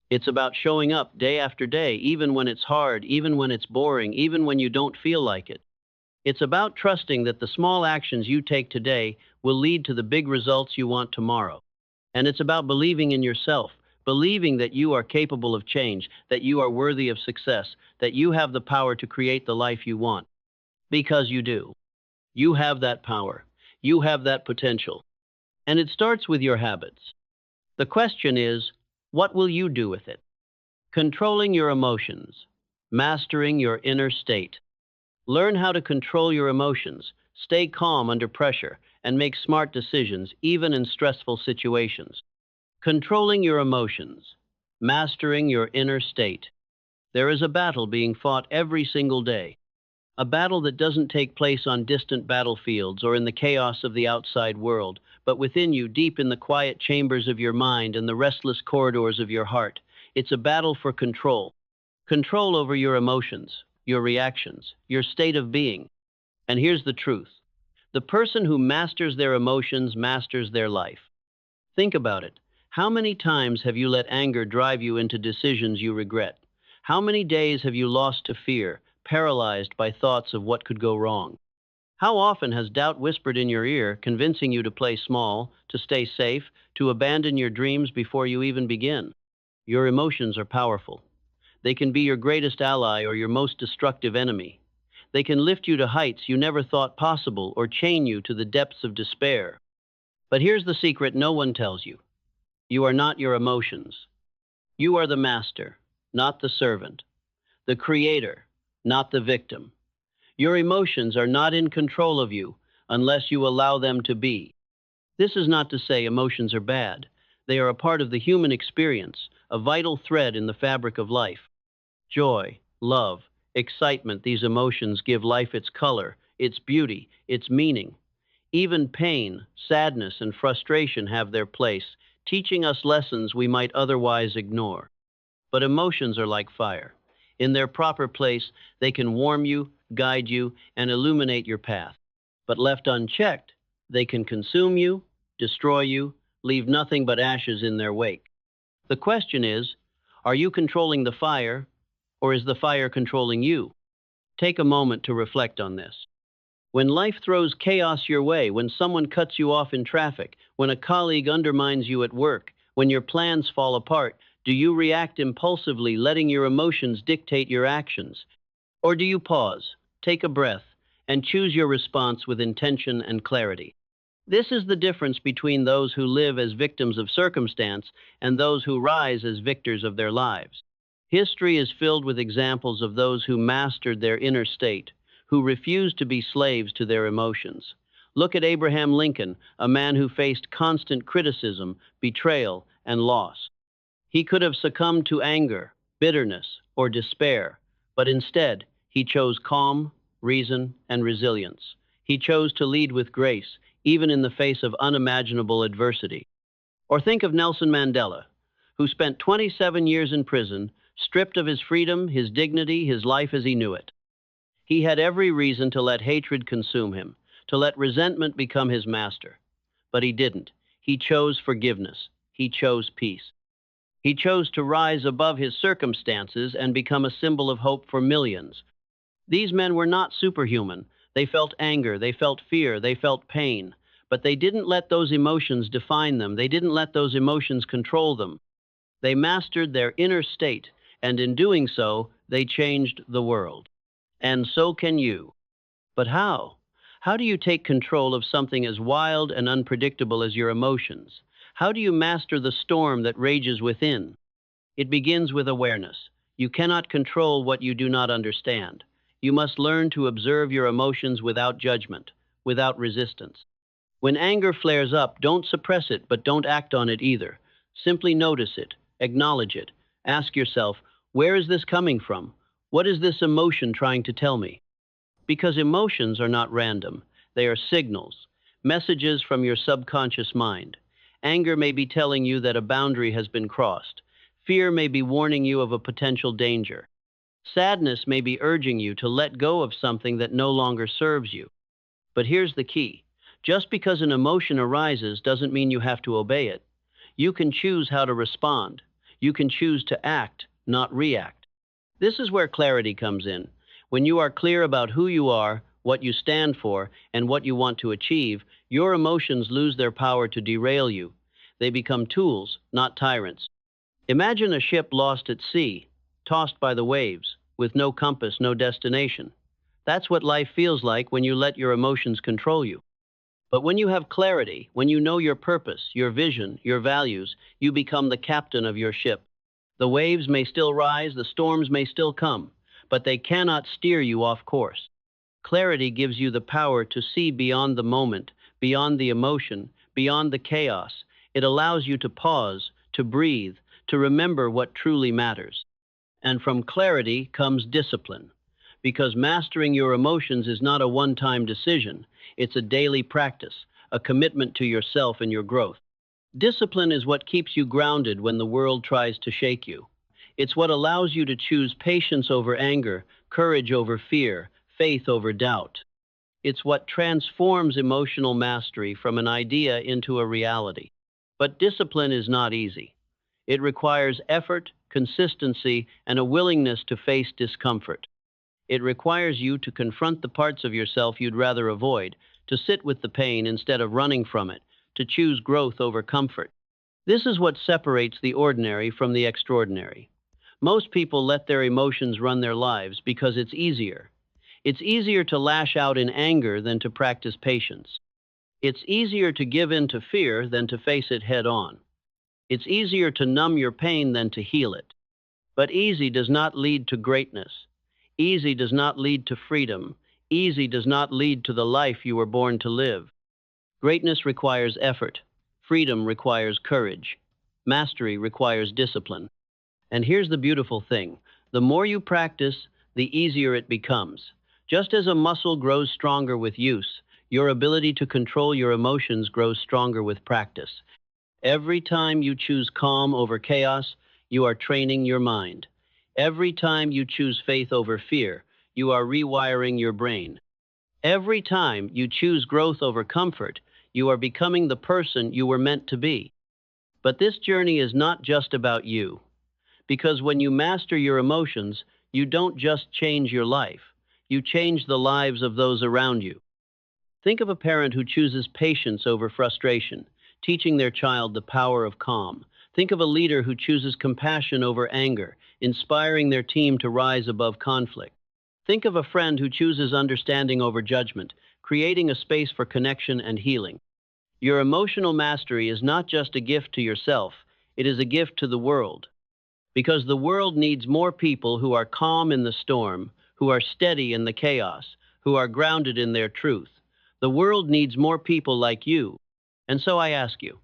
It's about showing up day after day, even when it's hard, even when it's boring, even when you don't feel like it. It's about trusting that the small actions you take today will lead to the big results you want tomorrow. And it's about believing in yourself, believing that you are capable of change, that you are worthy of success, that you have the power to create the life you want. Because you do. You have that power. You have that potential. And it starts with your habits. The question is, what will you do with it? Controlling your emotions, mastering your inner state. Learn how to control your emotions, stay calm under pressure, and make smart decisions even in stressful situations. Controlling your emotions, mastering your inner state. There is a battle being fought every single day. A battle that doesn't take place on distant battlefields or in the chaos of the outside world, but within you, deep in the quiet chambers of your mind and the restless corridors of your heart. It's a battle for control. Control over your emotions, your reactions, your state of being. And here's the truth. The person who masters their emotions masters their life. Think about it. How many times have you let anger drive you into decisions you regret? How many days have you lost to fear, paralyzed by thoughts of what could go wrong? How often has doubt whispered in your ear, convincing you to play small, to stay safe, to abandon your dreams before you even begin? Your emotions are powerful. They can be your greatest ally or your most destructive enemy. They can lift you to heights you never thought possible or chain you to the depths of despair. But here's the secret no one tells you. You are not your emotions. You are the master, not the servant. The creator, not the victim. Your emotions are not in control of you unless you allow them to be. This is not to say emotions are bad. They are a part of the human experience, a vital thread in the fabric of life. Joy, love, excitement, these emotions give life its color, its beauty, its meaning. Even pain, sadness, and frustration have their place, teaching us lessons we might otherwise ignore. But emotions are like fire. In their proper place, they can warm you, guide you, and illuminate your path. But left unchecked, they can consume you, destroy you, leave nothing but ashes in their wake. The question is, are you controlling the fire, or is the fire controlling you? Take a moment to reflect on this. When life throws chaos your way, when someone cuts you off in traffic, when a colleague undermines you at work, when your plans fall apart, do you react impulsively, letting your emotions dictate your actions? Or do you pause, take a breath, and choose your response with intention and clarity? This is the difference between those who live as victims of circumstance and those who rise as victors of their lives. History is filled with examples of those who mastered their inner state, who refused to be slaves to their emotions. Look at Abraham Lincoln, a man who faced constant criticism, betrayal, and loss. He could have succumbed to anger, bitterness, or despair, but instead, he chose calm, reason, and resilience. He chose to lead with grace, even in the face of unimaginable adversity. Or think of Nelson Mandela, who spent 27 years in prison, stripped of his freedom, his dignity, his life as he knew it. He had every reason to let hatred consume him, to let resentment become his master. But he didn't. He chose forgiveness. He chose peace. He chose to rise above his circumstances and become a symbol of hope for millions. These men were not superhuman. They felt anger, they felt fear, they felt pain. But they didn't let those emotions define them. They didn't let those emotions control them. They mastered their inner state, and in doing so, they changed the world. And so can you. But how? How do you take control of something as wild and unpredictable as your emotions? How do you master the storm that rages within? It begins with awareness. You cannot control what you do not understand. You must learn to observe your emotions without judgment, without resistance. When anger flares up, don't suppress it, but don't act on it either. Simply notice it, acknowledge it. Ask yourself, where is this coming from? What is this emotion trying to tell me? Because emotions are not random. They are signals, messages from your subconscious mind. Anger may be telling you that a boundary has been crossed. Fear may be warning you of a potential danger. Sadness may be urging you to let go of something that no longer serves you. But here's the key. Just because an emotion arises doesn't mean you have to obey it. You can choose how to respond. You can choose to act, not react. This is where clarity comes in. When you are clear about who you are, what you stand for, and what you want to achieve, your emotions lose their power to derail you. They become tools, not tyrants. Imagine a ship lost at sea, tossed by the waves, with no compass, no destination. That's what life feels like when you let your emotions control you. But when you have clarity, when you know your purpose, your vision, your values, you become the captain of your ship. The waves may still rise, the storms may still come, but they cannot steer you off course. Clarity gives you the power to see beyond the moment, beyond the emotion, beyond the chaos. It allows you to pause, to breathe, to remember what truly matters. And from clarity comes discipline, because mastering your emotions is not a one-time decision. It's a daily practice, a commitment to yourself and your growth. Discipline is what keeps you grounded when the world tries to shake you. It's what allows you to choose patience over anger, courage over fear, faith over doubt. It's what transforms emotional mastery from an idea into a reality. But discipline is not easy. It requires effort, consistency, and a willingness to face discomfort. It requires you to confront the parts of yourself you'd rather avoid, to sit with the pain instead of running from it, to choose growth over comfort. This is what separates the ordinary from the extraordinary. Most people let their emotions run their lives because it's easier. It's easier to lash out in anger than to practice patience. It's easier to give in to fear than to face it head on. It's easier to numb your pain than to heal it. But easy does not lead to greatness. Easy does not lead to freedom. Easy does not lead to the life you were born to live. Greatness requires effort. Freedom requires courage. Mastery requires discipline. And here's the beautiful thing. The more you practice, the easier it becomes. Just as a muscle grows stronger with use, your ability to control your emotions grows stronger with practice. Every time you choose calm over chaos, you are training your mind. Every time you choose faith over fear, you are rewiring your brain. Every time you choose growth over comfort, you are becoming the person you were meant to be. But this journey is not just about you, because when you master your emotions, you don't just change your life, you change the lives of those around you. Think of a parent who chooses patience over frustration, teaching their child the power of calm. Think of a leader who chooses compassion over anger, inspiring their team to rise above conflict. Think of a friend who chooses understanding over judgment, creating a space for connection and healing. Your emotional mastery is not just a gift to yourself, it is a gift to the world. Because the world needs more people who are calm in the storm, who are steady in the chaos, who are grounded in their truth. The world needs more people like you. And so I ask you,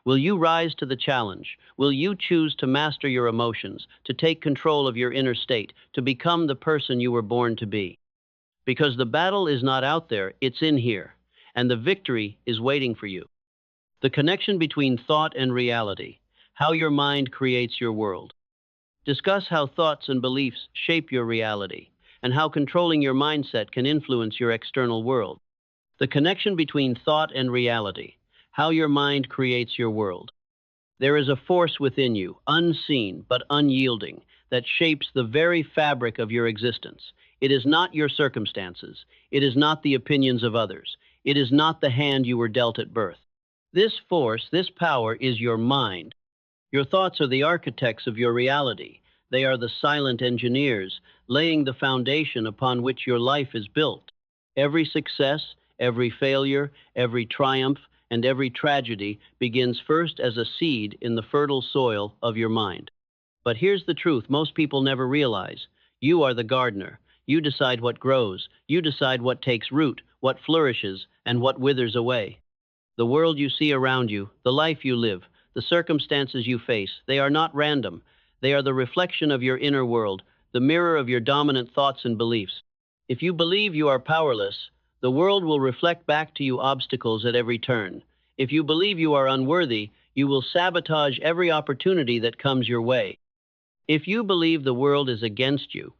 will you rise to the challenge? Will you choose to master your emotions, to take control of your inner state, to become the person you were born to be? Because the battle is not out there, it's in here, and the victory is waiting for you. The connection between thought and reality, how your mind creates your world. Discuss how thoughts and beliefs shape your reality, and how controlling your mindset can influence your external world. The connection between thought and reality, how your mind creates your world. There is a force within you, unseen but unyielding, that shapes the very fabric of your existence. It is not your circumstances. It is not the opinions of others. It is not the hand you were dealt at birth. This force, this power, is your mind. Your thoughts are the architects of your reality. They are the silent engineers, laying the foundation upon which your life is built. Every success, every failure, every triumph, and every tragedy begins first as a seed in the fertile soil of your mind. But here's the truth most people never realize. You are the gardener. You decide what grows. You decide what takes root, what flourishes, and what withers away. The world you see around you, the life you live, the circumstances you face, they are not random. They are the reflection of your inner world, the mirror of your dominant thoughts and beliefs. If you believe you are powerless, the world will reflect back to you obstacles at every turn. If you believe you are unworthy, you will sabotage every opportunity that comes your way. If you believe the world is against you,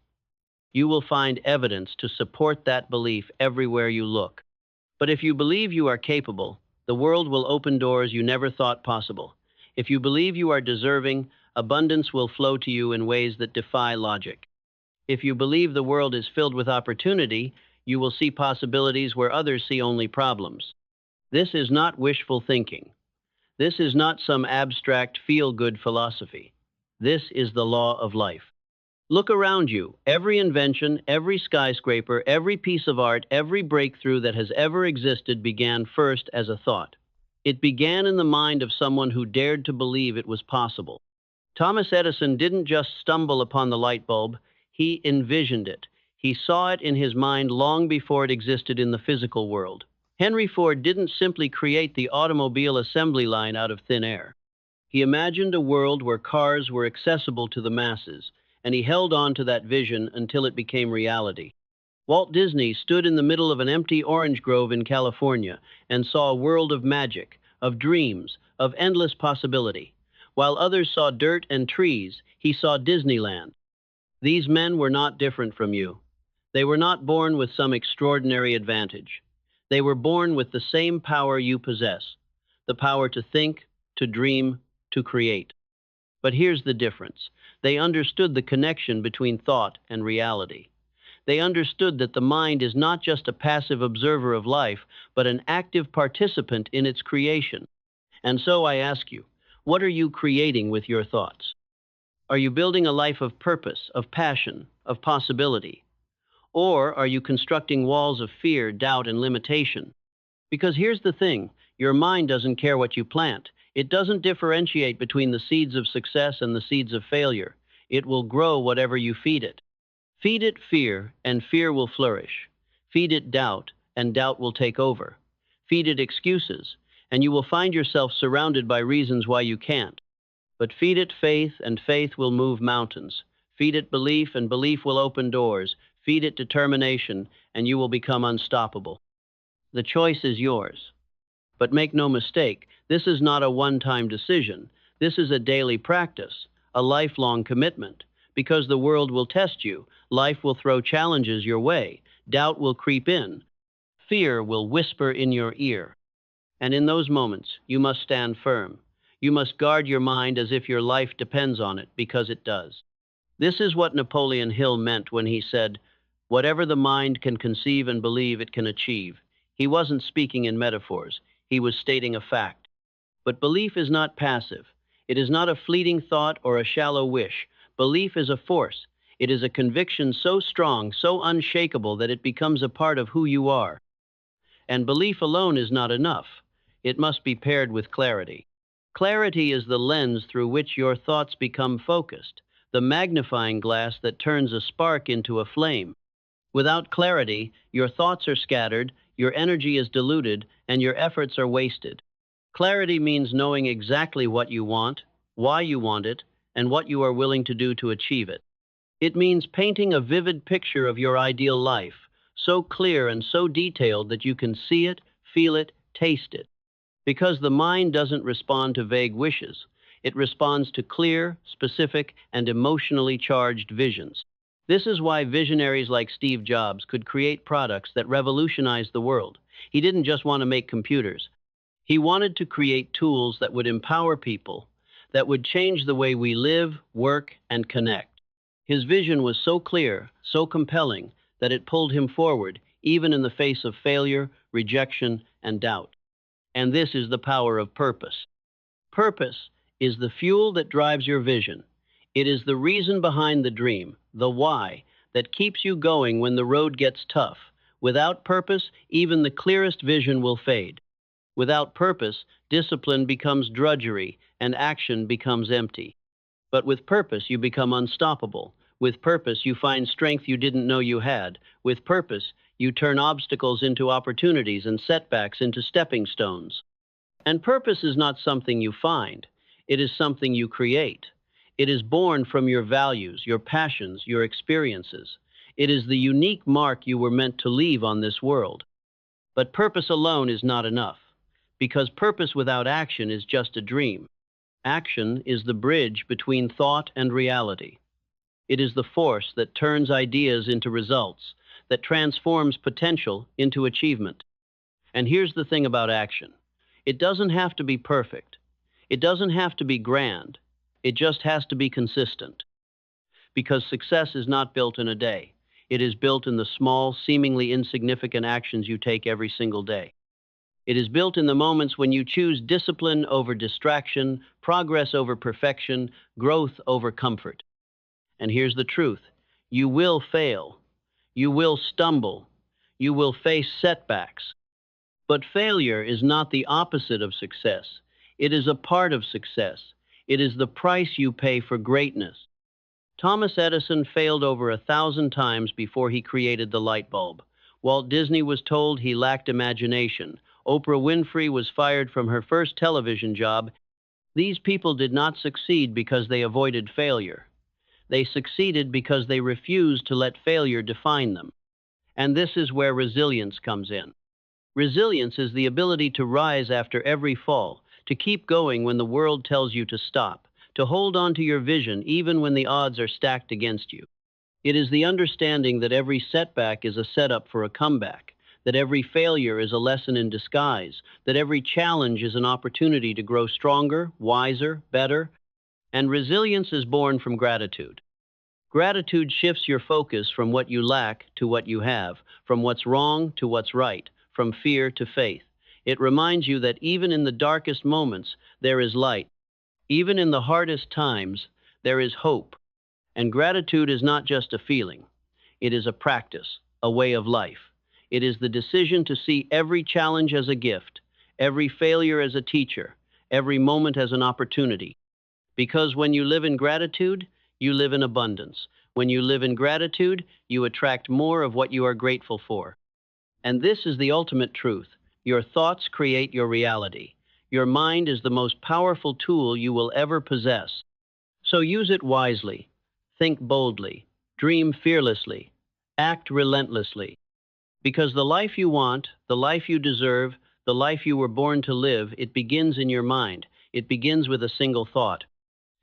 you will find evidence to support that belief everywhere you look. But if you believe you are capable, the world will open doors you never thought possible. If you believe you are deserving, abundance will flow to you in ways that defy logic. If you believe the world is filled with opportunity, you will see possibilities where others see only problems. This is not wishful thinking. This is not some abstract feel-good philosophy. This is the law of life. Look around you. Every invention, every skyscraper, every piece of art, every breakthrough that has ever existed began first as a thought. It began in the mind of someone who dared to believe it was possible. Thomas Edison didn't just stumble upon the light bulb, he envisioned it. He saw it in his mind long before it existed in the physical world. Henry Ford didn't simply create the automobile assembly line out of thin air. He imagined a world where cars were accessible to the masses, and he held on to that vision until it became reality. Walt Disney stood in the middle of an empty orange grove in California and saw a world of magic, of dreams, of endless possibility. While others saw dirt and trees, he saw Disneyland. These men were not different from you. They were not born with some extraordinary advantage. They were born with the same power you possess, the power to think, to dream, to create. But here's the difference. They understood the connection between thought and reality. They understood that the mind is not just a passive observer of life, but an active participant in its creation. And so I ask you, what are you creating with your thoughts? Are you building a life of purpose, of passion, of possibility? Or are you constructing walls of fear, doubt, and limitation? Because here's the thing, your mind doesn't care what you plant. It doesn't differentiate between the seeds of success and the seeds of failure. It will grow whatever you feed it. Feed it fear, and fear will flourish. Feed it doubt, and doubt will take over. Feed it excuses, and you will find yourself surrounded by reasons why you can't. But feed it faith, and faith will move mountains. Feed it belief, and belief will open doors. Feed it determination, and you will become unstoppable. The choice is yours. But make no mistake, this is not a one-time decision. This is a daily practice, a lifelong commitment. Because the world will test you, life will throw challenges your way, doubt will creep in. fear will whisper in your ear. And in those moments, you must stand firm. You must guard your mind as if your life depends on it, because it does. This is what Napoleon Hill meant when he said, "Whatever the mind can conceive and believe, it can achieve." He wasn't speaking in metaphors, he was stating a fact. But belief is not passive. It is not a fleeting thought or a shallow wish. Belief is a force. It is a conviction so strong, so unshakable that it becomes a part of who you are. And belief alone is not enough. It must be paired with clarity. Clarity is the lens through which your thoughts become focused, the magnifying glass that turns a spark into a flame. Without clarity, your thoughts are scattered, your energy is diluted, and your efforts are wasted. Clarity means knowing exactly what you want, why you want it, and what you are willing to do to achieve it. It means painting a vivid picture of your ideal life, so clear and so detailed that you can see it, feel it, taste it. Because the mind doesn't respond to vague wishes, it responds to clear, specific, and emotionally charged visions. This is why visionaries like Steve Jobs could create products that revolutionized the world. He didn't just want to make computers. He wanted to create tools that would empower people, that would change the way we live, work, and connect. His vision was so clear, so compelling, that it pulled him forward, even in the face of failure, rejection, and doubt. And this is the power of purpose. Purpose is the fuel that drives your vision. It is the reason behind the dream, the why, that keeps you going when the road gets tough. Without purpose, even the clearest vision will fade. Without purpose, discipline becomes drudgery and action becomes empty. But with purpose, you become unstoppable. With purpose, you find strength you didn't know you had. With purpose, you turn obstacles into opportunities and setbacks into stepping stones. And purpose is not something you find. It is something you create. It is born from your values, your passions, your experiences. It is the unique mark you were meant to leave on this world. But purpose alone is not enough, because purpose without action is just a dream. Action is the bridge between thought and reality. It is the force that turns ideas into results, that transforms potential into achievement. And here's the thing about action. It doesn't have to be perfect. It doesn't have to be grand. It just has to be consistent. Because success is not built in a day. It is built in the small, seemingly insignificant actions you take every single day. It is built in the moments when you choose discipline over distraction, progress over perfection, growth over comfort. And here's the truth. You will fail. You will stumble. You will face setbacks. But failure is not the opposite of success. It is a part of success. It is the price you pay for greatness. Thomas Edison failed over 1,000 times before he created the light bulb. Walt Disney was told he lacked imagination. Oprah Winfrey was fired from her first television job. These people did not succeed because they avoided failure. They succeeded because they refused to let failure define them. And this is where resilience comes in. Resilience is the ability to rise after every fall, to keep going when the world tells you to stop, to hold on to your vision even when the odds are stacked against you. It is the understanding that every setback is a setup for a comeback, that every failure is a lesson in disguise, that every challenge is an opportunity to grow stronger, wiser, better. And resilience is born from gratitude. Gratitude shifts your focus from what you lack to what you have, from what's wrong to what's right, from fear to faith. It reminds you that even in the darkest moments, there is light. Even in the hardest times, there is hope. And gratitude is not just a feeling. It is a practice, a way of life. It is the decision to see every challenge as a gift, every failure as a teacher, every moment as an opportunity. Because when you live in gratitude, you live in abundance. When you live in gratitude, you attract more of what you are grateful for. And this is the ultimate truth. Your thoughts create your reality. Your mind is the most powerful tool you will ever possess. So use it wisely. Think boldly. Dream fearlessly. Act relentlessly. Because the life you want, the life you deserve, the life you were born to live, it begins in your mind. It begins with a single thought.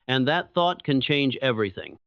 And that thought can change everything.